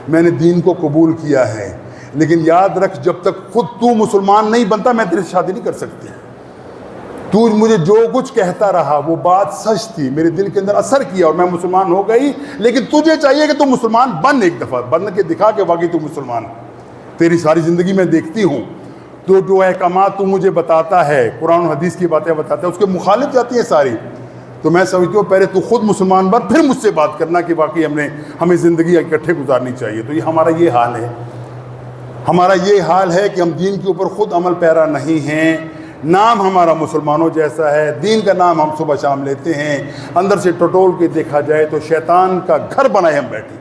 Speaker 1: میں نے دین کو قبول کیا ہے, لیکن یاد رکھ جب تک خود تو مسلمان نہیں بنتا میں تیرے سے شادی نہیں کر سکتی. تو مجھے جو کچھ کہتا رہا وہ بات سچ تھی, میرے دل کے اندر اثر کیا اور میں مسلمان ہو گئی, لیکن تجھے چاہیے کہ تو مسلمان بن, ایک دفعہ بن کے دکھا کہ واقعی تو مسلمان. تیری ساری زندگی میں دیکھتی ہوں تو جو احکامات تو مجھے بتاتا ہے, قرآن و حدیث کی باتیں بتاتا ہے, اس کے مخالف جاتی ہیں ساری. تو میں سمجھتی ہوں پہلے تو خود مسلمان بن پھر مجھ سے بات کرنا کہ واقعی ہمیں زندگی اکٹھے گزارنی چاہیے. تو یہ ہمارا یہ حال ہے, ہمارا یہ حال ہے کہ ہم دین کے اوپر خود عمل پیرا نہیں ہیں. نام ہمارا مسلمانوں جیسا ہے, دین کا نام ہم صبح شام لیتے ہیں, اندر سے ٹٹول کے دیکھا جائے تو شیطان کا گھر بنائے ہم بیٹھے,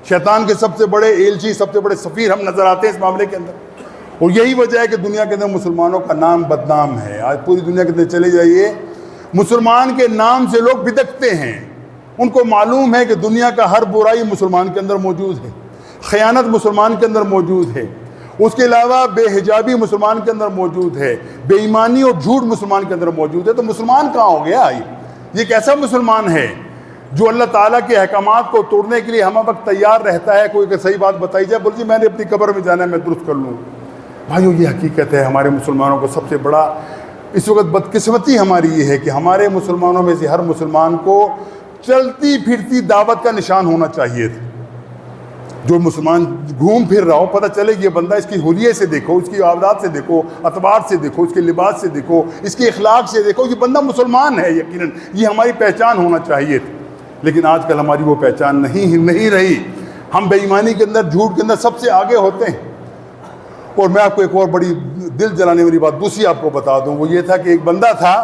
Speaker 1: شیطان کے سب سے بڑے ایلچی, سب سے بڑے سفیر ہم نظر آتے ہیں اس معاملے کے اندر. اور یہی وجہ ہے کہ دنیا کے اندر مسلمانوں کا نام بدنام ہے. آج پوری دنیا کے اندر چلے جائیے, مسلمان کے نام سے لوگ بدکتے ہیں. ان کو معلوم ہے کہ دنیا کا ہر برائی مسلمان کے اندر موجود ہے, خیانت مسلمان کے اندر موجود ہے, اس کے علاوہ بے حجابی مسلمان کے اندر موجود ہے, بے ایمانی اور جھوٹ مسلمان کے اندر موجود ہے. تو مسلمان کہاں ہو گیا؟ یہ ایک ایسا مسلمان ہے جو اللہ تعالیٰ کے احکامات کو توڑنے کے لیے ہم وقت تیار رہتا ہے. کوئی صحیح بات بتائی جائے بول جی میں نے اپنی قبر میں جانا ہے, میں درست کر لوں. بھائیو یہ حقیقت ہے. ہمارے مسلمانوں کو سب سے بڑا اس وقت بدقسمتی ہماری یہ ہے کہ ہمارے مسلمانوں میں سے ہر مسلمان کو چلتی پھرتی دعوت کا نشان ہونا چاہیے تھا. جو مسلمان گھوم پھر رہا ہو پتہ چلے یہ بندہ, اس کی حلیے سے دیکھو, اس کی عادات سے دیکھو, اطوار سے دیکھو, اس کے لباس سے دیکھو, اس کے اخلاق سے دیکھو, یہ بندہ مسلمان ہے. یقیناً یہ ہماری پہچان ہونا چاہیے تھی, لیکن آج کل ہماری وہ پہچان نہیں رہی. ہم بے ایمانی کے اندر, جھوٹ کے اندر سب سے آگے ہوتے ہیں. اور میں آپ کو ایک اور بڑی دل جلانے والی بات دوسری آپ کو بتا دوں, وہ یہ تھا کہ ایک بندہ تھا,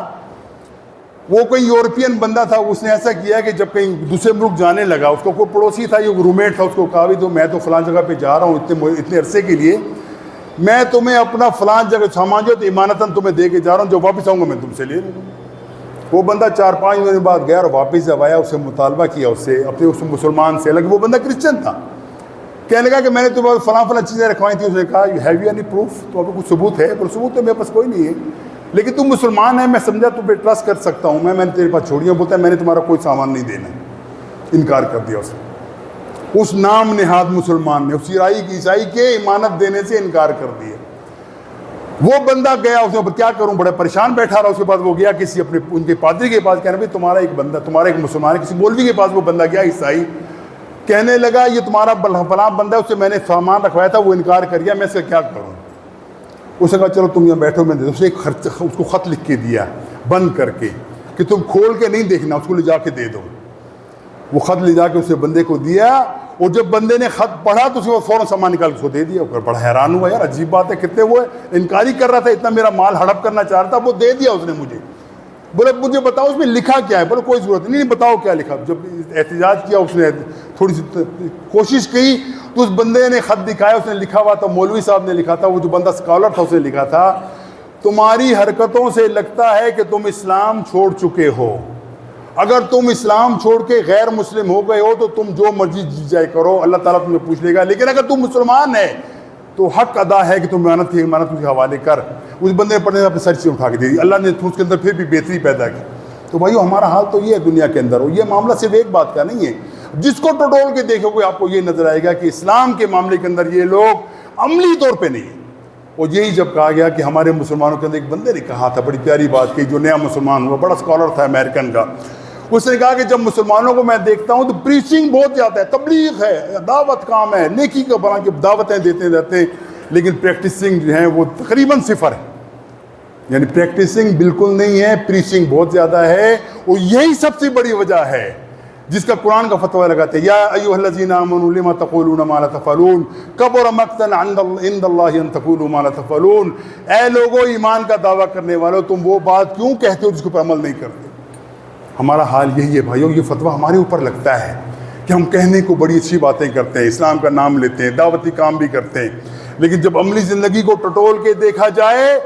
Speaker 1: وہ کوئی یورپین بندہ تھا, اس نے ایسا کیا کہ جب کہیں دوسرے ملک جانے لگا, اس کو کوئی پڑوسی تھا, یہ روم میٹ تھا, اس کو کہا بھی تو میں تو فلاں جگہ پہ جا رہا ہوں اتنے عرصے کے لیے, میں تمہیں اپنا فلاں جگہ سامان جو ایمانتاً تمہیں دے کے جا رہا ہوں, جب واپس آؤں گا میں تم سے لے لوں گا. وہ بندہ 4-5 مہینے بعد گیا اور واپس جب آیا, اس سے مطالبہ کیا, اس سے اپنے اس مسلمان سے, لیکن وہ بندہ کرسچن تھا. کہنے لگا کہ میں نے تمہیں فلاں چیزیں رکھوائی تھیں. اس نے کہا ہیو یو اینی پروف, تو آپ کو کچھ ثبوت ہے؟ پر ثبوت تو میرے پاس کوئی نہیں ہے, لیکن تم مسلمان ہے, میں سمجھا تم پہ ٹرسٹ کر سکتا ہوں, میں نے تیرے پاس چھوڑی ہوں. بولتا ہے میں نے تمہارا کوئی سامان نہیں دینا. انکار کر دیا اس نام نہاد مسلمان نے، اس عیسائی کے امانت دینے سے انکار کر دیا۔ وہ بندہ گیا، اس نے کیا کروں، بڑے پریشان بیٹھا رہا۔ اس کے بعد وہ گیا کسی اپنے ان کے پادری کے پاس، کہنا بھائی تمہارا ایک بندہ، تمہارا ایک مسلمان ہے، کسی مولوی کے پاس وہ بندہ گیا عیسائی، کہنے لگا یہ تمہارا فلاں بندہ ہے، اس سے میں نے سامان رکھوایا تھا، وہ انکار کر گیا، میں اس کا کیا کروں؟ اس نے کہا چلو تم یہاں بیٹھو، میں اس نے اس کو خط لکھ کے دیا بند کر کے کہ تم کھول کے نہیں دیکھنا، اس کو لے جا کے دے دو۔ وہ خط لے جا کے اسے بندے کو دیا، اور جب بندے نے خط پڑھا تو اس کو فوراً سامان نکال کے اس کو دے دیا۔ بڑا حیران ہوا، یار عجیب بات ہے، کتنے وہ انکاری کر رہا تھا، اتنا میرا مال ہڑپ کرنا چاہ رہا تھا، وہ دے دیا اس نے مجھے۔ بولے مجھے بتاؤ اس میں لکھا کیا ہے؟ بولے کوئی ضرورت نہیں، بتاؤ کیا لکھا۔ جب احتجاج کیا، اس نے تھوڑی سی کوشش کی تو اس بندے نے خط دکھایا، اس نے لکھا ہوا تھا، مولوی صاحب نے لکھا تھا، وہ جو بندہ اسکالر تھا اس نے لکھا تھا، تمہاری حرکتوں سے لگتا ہے کہ تم اسلام چھوڑ چکے ہو، اگر تم اسلام چھوڑ کے غیر مسلم ہو گئے ہو تو تم جو مرضی جی جائے کرو، اللہ تعالیٰ تمہیں پوچھ لے گا، لیکن اگر تم مسلمان ہے تو حق ادا ہے کہ تم امانت کے حوالے کر۔ اس بندے نے پڑھنے اپنے سر سے اٹھا کے دے دی، اللہ نے اس کے اندر پھر بھی بہتری پیدا کی۔ تو بھائیو ہمارا حال تو یہ ہے دنیا کے اندر، اور یہ معاملہ صرف ایک بات کا نہیں ہے، جس کو ٹٹول کے دیکھو گے آپ کو یہ نظر آئے گا کہ اسلام کے معاملے کے اندر یہ لوگ عملی طور پہ نہیں ہیں۔ اور یہی جب کہا گیا کہ ہمارے مسلمانوں کے اندر ایک بندے نے کہا تھا، بڑی پیاری بات کی، جو نیا مسلمان ہوا، بڑا اسکالر تھا امریکن کا، اس نے کہا کہ جب مسلمانوں کو میں دیکھتا ہوں تو پریچنگ بہت زیادہ ہے، تبلیغ ہے، دعوت کام ہے، نیکی کا بنا کے دعوتیں دیتے رہتے ہیں، لیکن پریکٹسنگ جو ہے وہ تقریباً صفر ہے، یعنی پریکٹسنگ بالکل نہیں ہے، پریچنگ بہت زیادہ ہے۔ اور یہی سب سے بڑی وجہ ہے جس کا قرآن کا فتویٰ لگاتے ہیں، یا ایھا الذین آمنوا لما تقولون ما لا تفعلون کبر مقتا عند اللہ ان تقولوا ما لا تفعلون۔ اے لوگو ایمان کا دعویٰ کرنے والو، تم وہ بات کیوں کہتے ہو جس کے اوپر عمل نہیں کرتے؟ ہمارا حال یہی ہے بھائیو، یہ فتویٰ ہمارے اوپر لگتا ہے کہ ہم کہنے کو بڑی اچھی باتیں کرتے ہیں، اسلام کا نام لیتے ہیں، دعوتی کام بھی کرتے ہیں، لیکن جب عملی زندگی کو ٹٹول کے دیکھا جائے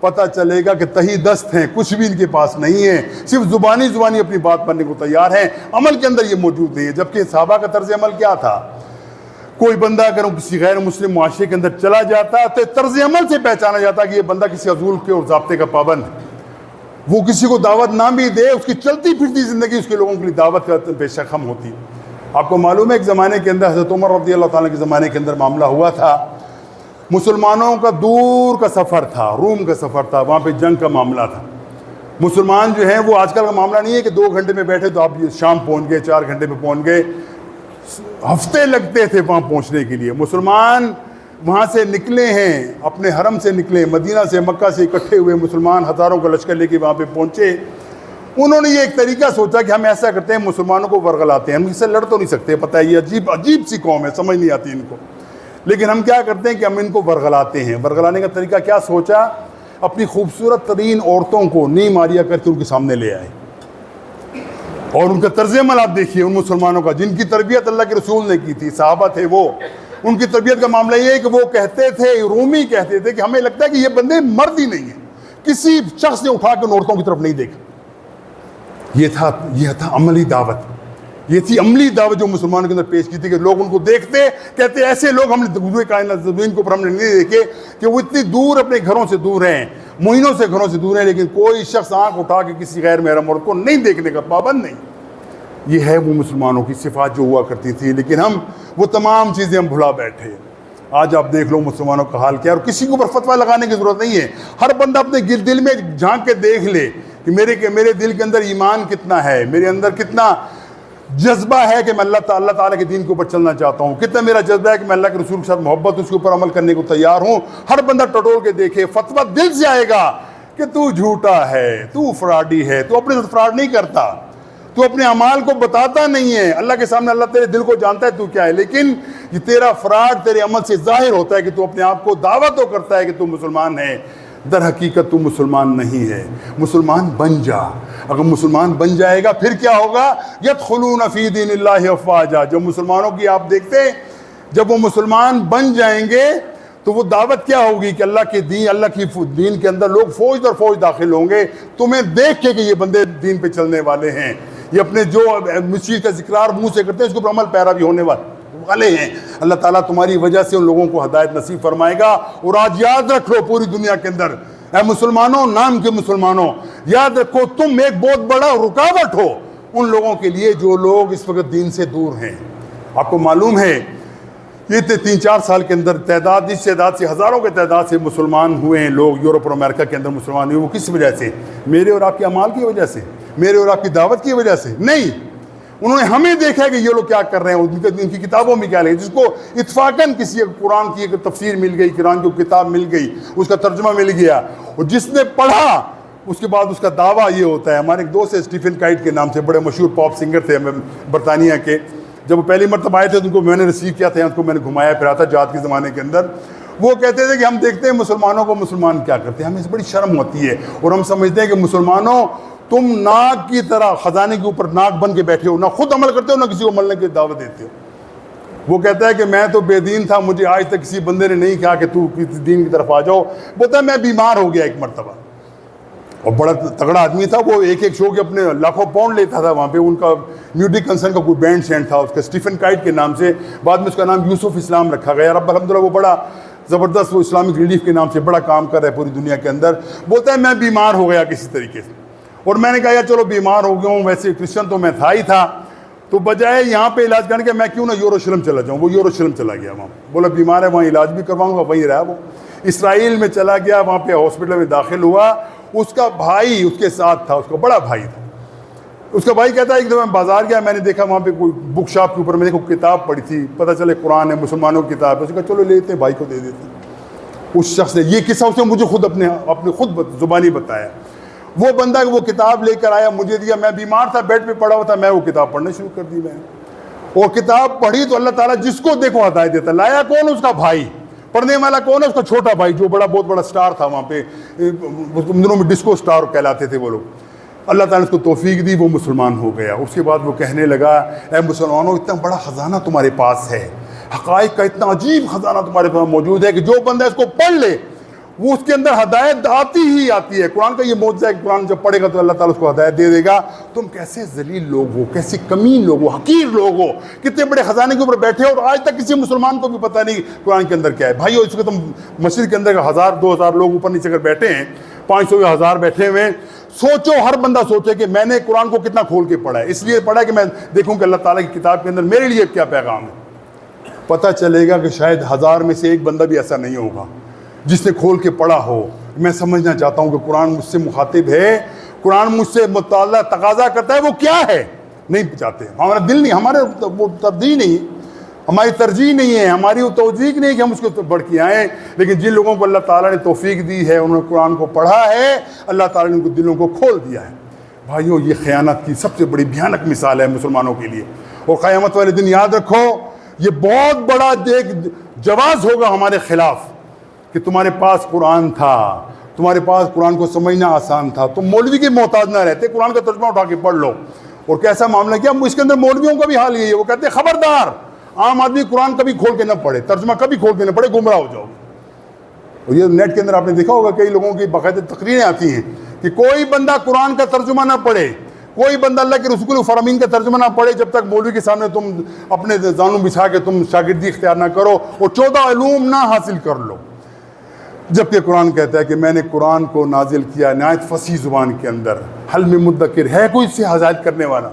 Speaker 1: پتہ چلے گا کہ تہی دست ہیں، کچھ بھی ان کے پاس نہیں ہے، صرف زبانی اپنی بات کرنے کو تیار ہیں، عمل کے اندر یہ موجود نہیں ہے۔ جبکہ صحابہ کا طرز عمل کیا تھا؟ کوئی بندہ اگر کسی غیر مسلم معاشرے کے اندر چلا جاتا تو طرز عمل سے پہچانا جاتا کہ یہ بندہ کسی اصول کے اور ضابطے کا پابند ہے۔ وہ کسی کو دعوت نہ بھی دے، اس کی چلتی پھرتی زندگی اس کے لوگوں کے لیے دعوت کا بے شک ہم ہوتی۔ آپ کو معلوم ہے ایک زمانے کے اندر حضرت عمر رضی اللہ تعالیٰ کے زمانے کے اندر معاملہ ہوا تھا، مسلمانوں کا دور کا سفر تھا، روم کا سفر تھا، وہاں پہ جنگ کا معاملہ تھا۔ مسلمان جو ہیں وہ آج کل کا معاملہ نہیں ہے کہ 2 گھنٹے میں بیٹھے تو آپ شام پہنچ گئے، 4 گھنٹے میں پہنچ گئے، ہفتے لگتے تھے وہاں پہنچنے کے لیے۔ مسلمان وہاں سے نکلے ہیں، اپنے حرم سے نکلے، مدینہ سے مکہ سے اکٹھے ہوئے مسلمان ہزاروں کا لشکر لے کے وہاں پہ پہنچے۔ انہوں نے یہ ایک طریقہ سوچا کہ ہم ایسا کرتے ہیں، مسلمانوں کو ورغلاتے ہیں، ہم اس سے لڑ تو نہیں سکتے، پتہ ہے یہ عجیب سی قوم ہے، سمجھ نہیں آتی ان کو، لیکن ہم کیا کرتے ہیں کہ ہم ان کو ورغلاتے ہیں۔ ورغلانے کا طریقہ کیا سوچا؟ اپنی خوبصورت ترین عورتوں کو نیم عاریہ کر کے ان کے سامنے لے آئے، اور ان کا طرز عمل آپ دیکھیے ان مسلمانوں کا، جن کی تربیت اللہ کے رسول نے کی تھی، صحابہ تھے وہ، ان کی تربیت کا معاملہ یہ ہے کہ وہ کہتے تھے، رومی کہتے تھے کہ ہمیں لگتا ہے کہ یہ بندے مرد ہی نہیں ہیں، کسی شخص نے اٹھا کے ان عورتوں کی طرف نہیں دیکھا۔ یہ تھا عملی دعوت، یہ تھی عملی دعوت جو مسلمانوں کے اندر پیش کی تھی، کہ لوگ ان کو دیکھتے کہتے ایسے لوگ ہم نے حضور کائنات زمین کے اوپر ہم نے نہیں دیکھے کہ وہ اتنی دور اپنے گھروں سے دور ہیں، مہینوں سے گھروں سے دور ہیں، لیکن کوئی شخص آنکھ اٹھا کے کسی غیر محرم عورت کو نہیں دیکھنے کا پابند نہیں۔ یہ ہے وہ مسلمانوں کی صفات جو ہوا کرتی تھی، لیکن ہم وہ تمام چیزیں ہم بھلا بیٹھے۔ آج آپ دیکھ لو مسلمانوں کا حال کیا، اور کسی کے اوپر فتویٰ لگانے کی ضرورت نہیں ہے، ہر بندہ اپنے دل میں جھانک کے دیکھ لے کہ میرے دل کے اندر ایمان کتنا ہے، میرے اندر کتنا جذبہ ہے کہ میں اللہ تعالیٰ کے دین کے اوپر چلنا چاہتا ہوں، کتنا میرا جذبہ ہے کہ میں اللہ کے رسول کے ساتھ محبت، اس کے اوپر عمل کرنے کو تیار ہوں۔ ہر بندہ ٹٹول کے دیکھے، فتویٰ دل سے آئے گا کہ تو جھوٹا ہے، تو فراڈی ہے، تو اپنے ساتھ فراڈ نہیں کرتا، تو اپنے اعمال کو بتاتا نہیں ہے، اللہ کے سامنے اللہ تیرے دل کو جانتا ہے تو کیا ہے، لیکن یہ تیرا فراڈ تیرے عمل سے ظاہر ہوتا ہے کہ تو اپنے آپ کو دعویٰ تو کرتا ہے کہ تو مسلمان ہے، در حقیقت تو مسلمان نہیں ہے۔ مسلمان بن جا، اگر مسلمان بن جائے گا پھر کیا ہوگا؟ یدخلون فی دین اللہ افواجا۔ جب مسلمانوں کی آپ دیکھتے ہیں، جب وہ مسلمان بن جائیں گے تو وہ دعوت کیا ہوگی کہ اللہ کی دین کے اندر لوگ فوج در فوج داخل ہوں گے، تمہیں دیکھ کے کہ یہ بندے دین پہ چلنے والے ہیں، یہ اپنے جو مسیح کا ذکرار منہ سے کرتے ہیں اس کے اوپر عمل پیرا بھی ہونے والے ہیں۔ اللہ تعالیٰ تمہاری وجہ سے ان لوگوں کو ہدایت نصیب فرمائے گا۔ اور آج یاد رکھ لو پوری دنیا کے اندر، اے مسلمانوں، نام کے مسلمانوں، یاد رکھو تم ایک بہت بڑا رکاوٹ ہو ان لوگوں کے لیے جو لوگ اس وقت دین سے دور ہیں. آپ کو معلوم ہے یہ 3-4 سال کے اندر تعداد سے ہزاروں کے تعداد سے مسلمان ہوئے ہیں لوگ یورپ اور امریکہ کے اندر مسلمان ہوئے. وہ کس وجہ سے؟ میرے اور آپ کے اعمال کی وجہ سے، میرے اور آپ کی دعوت کی وجہ سے نہیں. انہوں نے ہمیں دیکھا کہ یہ لوگ کیا کر رہے ہیں، ان کی کتابوں میں کیا لیں. جس کو اتفاقاً کسی قرآن کی ایک تفسیر مل گئی، قرآن کی کتاب مل گئی، اس کا ترجمہ مل گیا، اور جس نے پڑھا اس کے بعد اس کا دعویٰ یہ ہوتا ہے. ہمارے ایک دوست ہے اسٹیفن کائٹ کے نام سے، بڑے مشہور پاپ سنگر تھے برطانیہ کے. جب وہ پہلی مرتبہ آئے تھے تو ان کو میں نے ریسیو کیا تھا، ان کو میں نے گھمایا پھرا تھا جہاد کے زمانے کے اندر. وہ کہتے تھے کہ ہم دیکھتے ہیں مسلمانوں کو مسلمان کیا کرتے ہیں، ہمیں سے بڑی شرم ہوتی ہے، اور ہم سمجھتے ہیں کہ مسلمانوں تم ناک کی طرح خزانے کے اوپر ناک بن کے بیٹھے ہو، نہ خود عمل کرتے ہو نہ کسی کو عملنے کی دعوت دیتے ہو. وہ کہتا ہے کہ میں تو بے دین تھا، مجھے آج تک کسی بندے نے نہیں کہا کہ تو دین کی طرف آ جاؤ. بولتا ہے میں بیمار ہو گیا ایک مرتبہ، اور بڑا تگڑا آدمی تھا وہ، ایک شو کے اپنے لاکھوں پاؤنڈ لیتا تھا وہاں پہ. ان کا میوزک کنسرن کا کوئی بینڈ سینڈ تھا اس کا، اسٹیفن کائٹ کے نام سے. بعد میں اس کا نام یوسف اسلام رکھا گیا. رب الحمدللہ وہ بڑا زبردست، وہ اسلامک ریلیف کے نام سے بڑا کام کر رہا ہے پوری دنیا کے اندر. بولتا ہے میں بیمار ہو گیا کسی طریقے سے، اور میں نے کہا یار چلو بیمار ہو گیا ہوں، ویسے کرسچن تو میں تھا ہی تھا، تو بجائے یہاں پہ علاج کرنے کے میں کیوں نہ یروشلم چلا جاؤں. وہ یروشلم چلا گیا، وہاں بولا بیمار ہے وہاں علاج بھی کرواؤں گا. وہیں رہا وہ، اسرائیل میں چلا گیا، وہاں پہ ہاسپٹل میں داخل ہوا. اس کا بھائی اس کے ساتھ تھا، اس کا بڑا بھائی تھا. اس کا بھائی کہتا ہے ایک دفعہ میں بازار گیا، میں نے دیکھا وہاں پہ کوئی بک شاپ کے اوپر میں نے کوئی کتاب پڑھی تھی، پتہ چلے قرآن ہے، مسلمانوں کی کتاب ہے. اس نے کہا چلو لیتے بھائی کو دے دیتے. اس شخص نے یہ قصہ اس نے مجھے خود اپنے خود زبانی بتایا. وہ بندہ وہ کتاب لے کر آیا، مجھے دیا، میں بیمار تھا، بیڈ پہ پڑا ہوا تھا، میں وہ کتاب پڑھنا شروع کر دی. میں اور کتاب پڑھی تو اللہ تعالیٰ جس کو دیکھو ہدایت دیتا. لایا کون؟ اس کا بھائی. پڑھنے والا کون ہے؟ اس کا چھوٹا بھائی جو بہت بڑا سٹار تھا وہاں پہ، ان دنوں میں ڈسکو سٹار کہلاتے تھے وہ لوگ. اللہ تعالیٰ نے اس کو توفیق دی، وہ مسلمان ہو گیا. اس کے بعد وہ کہنے لگا اے مسلمانوں اتنا بڑا خزانہ تمہارے پاس ہے، حقائق کا اتنا عجیب خزانہ تمہارے پاس موجود ہے کہ جو بندہ اس کو پڑھ لے وہ اس کے اندر ہدایت آتی ہی آتی ہے. قرآن کا یہ معجزہ ہے کہ قرآن جب پڑھے گا تو اللہ تعالیٰ اس کو ہدایت دے دے گا. تم کیسے ذلیل لوگ ہو، کیسے کمین لوگ ہو، حقیر لوگ ہو، کتنے بڑے خزانے کے اوپر بیٹھے ہو، اور آج تک کسی مسلمان کو بھی پتہ نہیں قرآن کے اندر کیا ہے. بھائیو اس وقت تم مسجد کے اندر 1000-2000 لوگ اوپر نیچے کر بیٹھے ہیں، 500 یا 1000 بیٹھے ہوئے ہیں. سوچو، ہر بندہ سوچے کہ میں نے قرآن کو کتنا کھول کے پڑھا ہے. اس لیے پڑھا کہ میں دیکھوں کہ اللہ تعالیٰ کی کتاب کے اندر میرے لیے کیا پیغام ہے. پتہ چلے گا کہ شاید 1000 میں سے ایک بندہ بھی ایسا نہیں ہوگا جس نے کھول کے پڑھا ہو. میں سمجھنا چاہتا ہوں کہ قرآن مجھ سے مخاطب ہے، قرآن مجھ سے مطالعہ تقاضا کرتا ہے، وہ کیا ہے نہیں چاہتے. ہمارا دل نہیں، ہمارے وہ ترجیح نہیں، ہماری ترجیح نہیں ہے، ہماری وہ توجیہ نہیں کہ ہم اس کو بڑھ کے آئیں. لیکن جن لوگوں کو اللہ تعالیٰ نے توفیق دی ہے، انہوں نے قرآن کو پڑھا ہے، اللہ تعالیٰ نے ان کو دلوں کو کھول دیا ہے. بھائیو یہ خیانت کی سب سے بڑی بھیانک مثال ہے مسلمانوں کے لیے. اور قیامت والے دن یاد رکھو یہ بہت بڑا ایک جواز ہوگا ہمارے خلاف کہ تمہارے پاس قرآن تھا، تمہارے پاس قرآن کو سمجھنا آسان تھا، تم مولوی کے محتاج نہ رہتے، قرآن کا ترجمہ اٹھا کے پڑھ لو. اور کیسا معاملہ کیا، اس کے اندر مولویوں کا بھی حال یہی ہے. وہ کہتے ہیں خبردار عام آدمی قرآن کبھی کھول کے نہ پڑھے، ترجمہ کبھی کھول کے نہ پڑھے، گمراہ ہو جاؤ. اور یہ نیٹ کے اندر آپ نے دیکھا ہوگا کئی لوگوں کی باقاعدہ تقریریں آتی ہیں کہ کوئی بندہ قرآن کا ترجمہ نہ پڑھے، کوئی بندہ اللہ کے رسول فرامین کا ترجمہ نہ پڑھے جب تک مولوی کے سامنے تم اپنے زانوں بچھا کے تم شاگردی اختیار نہ کرو اور 14 علوم نہ حاصل کر لو. جبکہ قرآن کہتا ہے کہ میں نے قرآن کو نازل کیا نہایت فصیح زبان کے اندر. حل میں مدکر ہے کوئی اس سے ہدایت کرنے والا،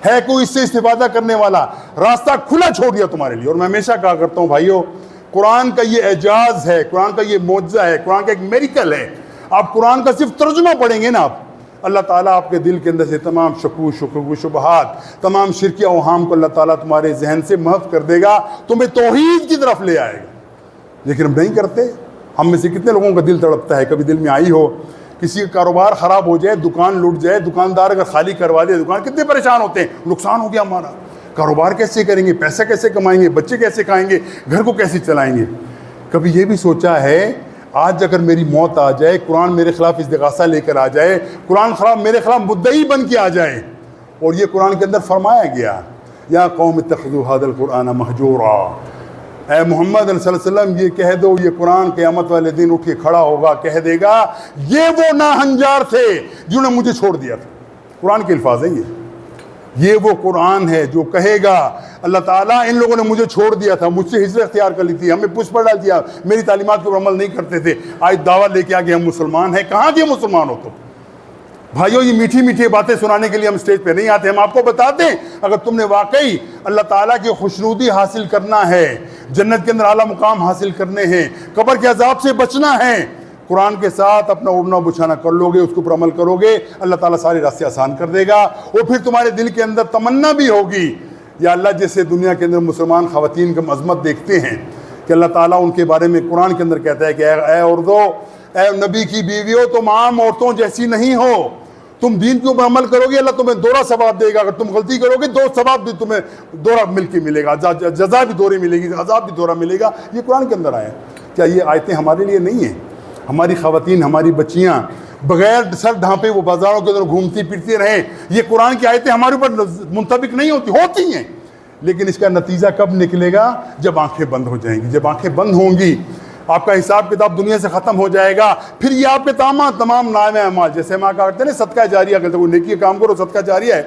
Speaker 1: ہے کوئی اس سے استفادہ کرنے والا، راستہ کھلا چھوڑ دیا تمہارے لیے. اور میں ہمیشہ کہا کرتا ہوں بھائیو، قرآن کا یہ اعجاز ہے، قرآن کا یہ معجزہ ہے، قرآن کا ایک میریکل ہے. آپ قرآن کا صرف ترجمہ پڑھیں گے نا، آپ اللہ تعالیٰ آپ کے دل کے اندر سے تمام شکوک و شبہات، تمام شرکیہ اوہام کو اللہ تعالیٰ تمہارے ذہن سے محو کر دے گا، تمہیں توحید کی طرف لے آئے گا. لیکن ہم نہیں کرتے. ہم میں سے کتنے لوگوں کا دل تڑپتا ہے، کبھی دل میں آئی ہو کسی کا کاروبار خراب ہو جائے، دکان لٹ جائے، دکاندار اگر خالی کروا دے دکان، کتنے پریشان ہوتے ہیں، نقصان ہو گیا ہمارا، کاروبار کیسے کریں گے، پیسہ کیسے کمائیں گے، بچے کیسے کھائیں گے، گھر کو کیسے چلائیں گے. کبھی یہ بھی سوچا ہے آج اگر میری موت آ جائے، قرآن میرے خلاف استغاثہ لے کر آ جائے، قرآن میرے خلاف مدعی بن کے آ جائے، اور یہ قرآن کے اندر فرمایا گیا یا قوم اتخذوا هذا القرآن مہجورا، اے محمد صلی اللہ علیہ وسلم یہ کہہ دو، یہ قرآن قیامت والے دن اٹھ کے کھڑا ہوگا، کہہ دے گا یہ وہ ناہنجار تھے جنہوں نے مجھے چھوڑ دیا تھا. قرآن کے الفاظ ہیں یہ وہ قرآن ہے جو کہے گا اللہ تعالیٰ ان لوگوں نے مجھے چھوڑ دیا تھا، مجھ سے ہجرت اختیار کر لی تھی، ہمیں پوچھ پر ڈال دیا، میری تعلیمات کے اوپر عمل نہیں کرتے تھے، آج دعویٰ لے کے آگے ہم مسلمان ہیں. کہاں کے مسلمان ہو تم؟ بھائیو یہ میٹھی میٹھی باتیں سنانے کے لیے ہم اسٹیج پہ نہیں آتے، ہم آپ کو بتاتے ہیں اگر تم نے واقعی اللہ تعالیٰ کی خوشنودی حاصل کرنا ہے، جنت کے اندر اعلیٰ مقام حاصل کرنے ہیں، قبر کے عذاب سے بچنا ہے، قرآن کے ساتھ اپنا اڑنا بچھانا کر لو گے، اس کے اوپر عمل کرو گے، اللہ تعالیٰ سارے راستے آسان کر دے گا۔ اور پھر تمہارے دل کے اندر تمنا بھی ہوگی، یا اللہ جیسے دنیا کے اندر مسلمان خواتین کی عظمت دیکھتے ہیں کہ اللہ تعالیٰ ان کے بارے میں قرآن کے اندر کہتا ہے کہ اے عورتوں، اے نبی کی بیویوں، تم عام عورتوں جیسی نہیں ہو، تم دین کے اوپر عمل کرو گے، اللہ تمہیں دوہرا ثواب دے گا، اگر تم غلطی کرو گے دو ثواب بھی تمہیں دوہرا مل کے ملے گا، جزا بھی دوہری ملے گی، عذاب بھی دوہرا ملے گا۔ یہ قرآن کے اندر آیا ہے۔ کیا یہ آیتیں ہمارے لیے نہیں ہیں؟ ہماری خواتین، ہماری بچیاں بغیر سر ڈھانپے وہ بازاروں کے اندر گھومتی پھرتی رہیں، یہ قرآن کی آیتیں ہمارے اوپر منطبق نہیں ہوتی ہیں، لیکن اس کا نتیجہ کب نکلے گا؟ جب آنکھیں بند ہو جائیں گی۔ جب آنکھیں بند ہوں گی، آپ کا حساب کتاب دنیا سے ختم ہو جائے گا، پھر یہ آپ کے تمام نام اعمال، جیسے ہم کہا کرتے ہیں نا صدقہ جاریہ، اگر کوئی نیکی کا کام کرو صدقہ جاریہ ہے،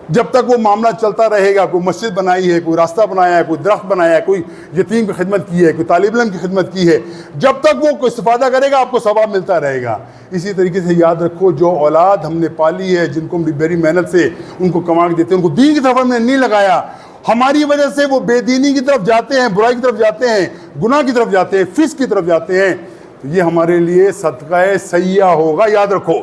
Speaker 1: جب تک وہ معاملہ چلتا رہے گا، کوئی مسجد بنائی ہے، کوئی راستہ بنایا ہے، کوئی درخت بنایا ہے، کوئی یتیم کی خدمت کی ہے، کوئی طالب علم کی خدمت کی ہے، جب تک وہ استفادہ کرے گا آپ کو ثواب ملتا رہے گا۔ اسی طریقے سے یاد رکھو، جو اولاد ہم نے پالی ہے، جن کو ہم بڑی محنت سے ان کو کما کے دیتے ہیں، ان کو دین کی طرف ہم نے نہیں لگایا، ہماری وجہ سے وہ بے دینی کی طرف جاتے ہیں، برائی کی طرف جاتے ہیں، گناہ کی طرف جاتے ہیں، فسق کی طرف جاتے ہیں، تو یہ ہمارے لیے صدقہ سیئہ ہوگا۔ یاد رکھو،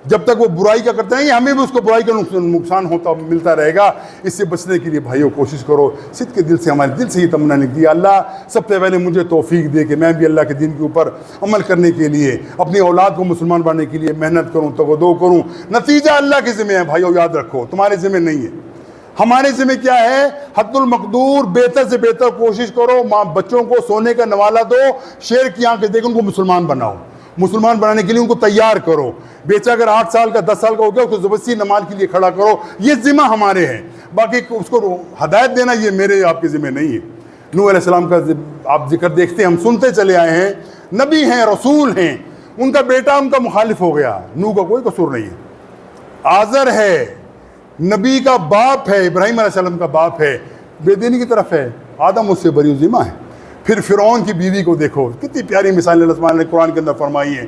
Speaker 1: جب تک وہ برائی کا کرتے ہیں ہمیں بھی اس کو برائی کا نقصان ہوتا ملتا رہے گا۔ اس سے بچنے کے لیے بھائیوں کوشش کرو، صدق کے دل سے، ہمارے دل سے یہ تمنا نکلی، اللہ سب سے پہلے مجھے توفیق دے کہ میں بھی اللہ کے دین کے اوپر عمل کرنے کے لیے، اپنی اولاد کو مسلمان بنانے کے لیے محنت کروں، تگودو کروں۔ نتیجہ اللہ کے ذمہ ہے بھائیوں، یاد رکھو، تمہارے ذمہ نہیں ہے۔ ہمارے ذمہ کیا ہے؟ حد المقدور بہتر سے بہتر کوشش کرو، بچوں کو سونے کا نوالا دو، شیر کی آنکھ دیکھ ان کو مسلمان بناؤ، مسلمان بنانے کے لیے ان کو تیار کرو۔ بیچا اگر 8 سال کا 10 سال کا ہو گیا، اس کو زبردستی نماز کے لیے کھڑا کرو، یہ ذمہ ہمارے ہیں۔ باقی اس کو ہدایت دینا یہ میرے آپ کے ذمہ نہیں ہے۔ نوح علیہ السلام کا آپ ذکر دیکھتے ہیں، ہم سنتے چلے آئے ہیں، نبی ہیں، رسول ہیں، ان کا بیٹا ان کا مخالف ہو گیا، نوح کا کوئی قصور نہیں ہے۔ آزر ہے، نبی کا باپ ہے، ابراہیم علیہ السلام کا باپ ہے، بے دینی کی طرف ہے، آدم اس سے بری ذمہ ہے۔ پھر فرعون کی بیوی کو دیکھو، کتنی پیاری مثال اللہ سبحانہ نے قرآن کے اندر فرمائی ہے۔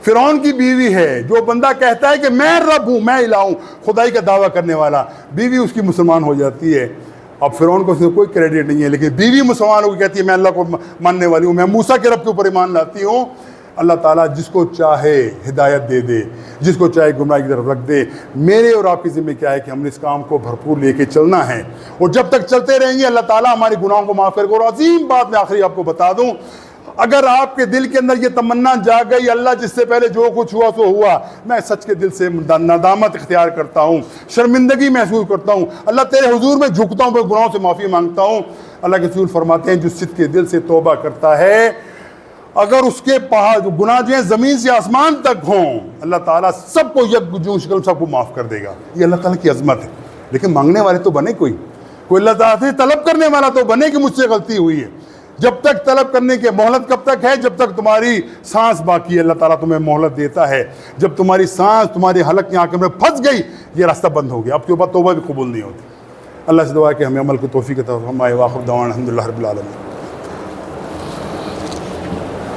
Speaker 1: فرعون کی بیوی ہے، جو بندہ کہتا ہے کہ میں رب ہوں، میں الہ ہوں، خدائی کا دعویٰ کرنے والا، بیوی اس کی مسلمان ہو جاتی ہے۔ اب فرعون کو اس میں کوئی کریڈٹ نہیں ہے، لیکن بیوی مسلمان ہو کے کہتی ہے میں اللہ کو ماننے والی ہوں، میں موسیٰ کے رب کے اوپر ایمان لاتی ہوں۔ اللہ تعالیٰ جس کو چاہے ہدایت دے دے، جس کو چاہے گمراہی کی طرف رکھ دے۔ میرے اور آپ کی ذمہ کیا ہے کہ ہم نے اس کام کو بھرپور لے کے چلنا ہے، اور جب تک چلتے رہیں گے اللہ تعالیٰ ہمارے گناہوں کو معاف کرے گا۔ اور عظیم بات میں آخری آپ کو بتا دوں، اگر آپ کے دل کے اندر یہ تمنا جاگ گئی اللہ جس سے پہلے جو کچھ ہوا سو ہوا، میں سچ کے دل سے ندامت اختیار کرتا ہوں، شرمندگی محسوس کرتا ہوں، اللہ تیرے حضور میں جھکتا ہوں، میں گناہوں سے معافی مانگتا ہوں۔ اللہ کے رسول فرماتے ہیں جو صدق کے دل سے توبہ کرتا ہے، اگر اس کے گناہ جو ہیں زمین سے آسمان تک ہوں، اللہ تعالیٰ سب کو یکجا شکل سب کو معاف کر دے گا۔ یہ اللہ تعالیٰ کی عظمت ہے۔ لیکن مانگنے والے تو بنے، کوئی اللہ تعالیٰ سے طلب کرنے والا تو بنے کہ مجھ سے غلطی ہوئی ہے۔ جب تک طلب کرنے کے مہلت کب تک ہے؟ جب تک تمہاری سانس باقی ہے، اللہ تعالیٰ تمہیں مہلت دیتا ہے۔ جب تمہاری سانس تمہاری حلق کی آنکھ میں پھنس گئی، یہ راستہ بند ہو گیا، اب کے بعد توبہ بھی قبول نہیں ہوتی۔ اللہ سے دعا ہے کہ ہمیں عمل کو توفیق عطا فرمائے۔ واخر دعوانا الحمدللہ رب العالمین۔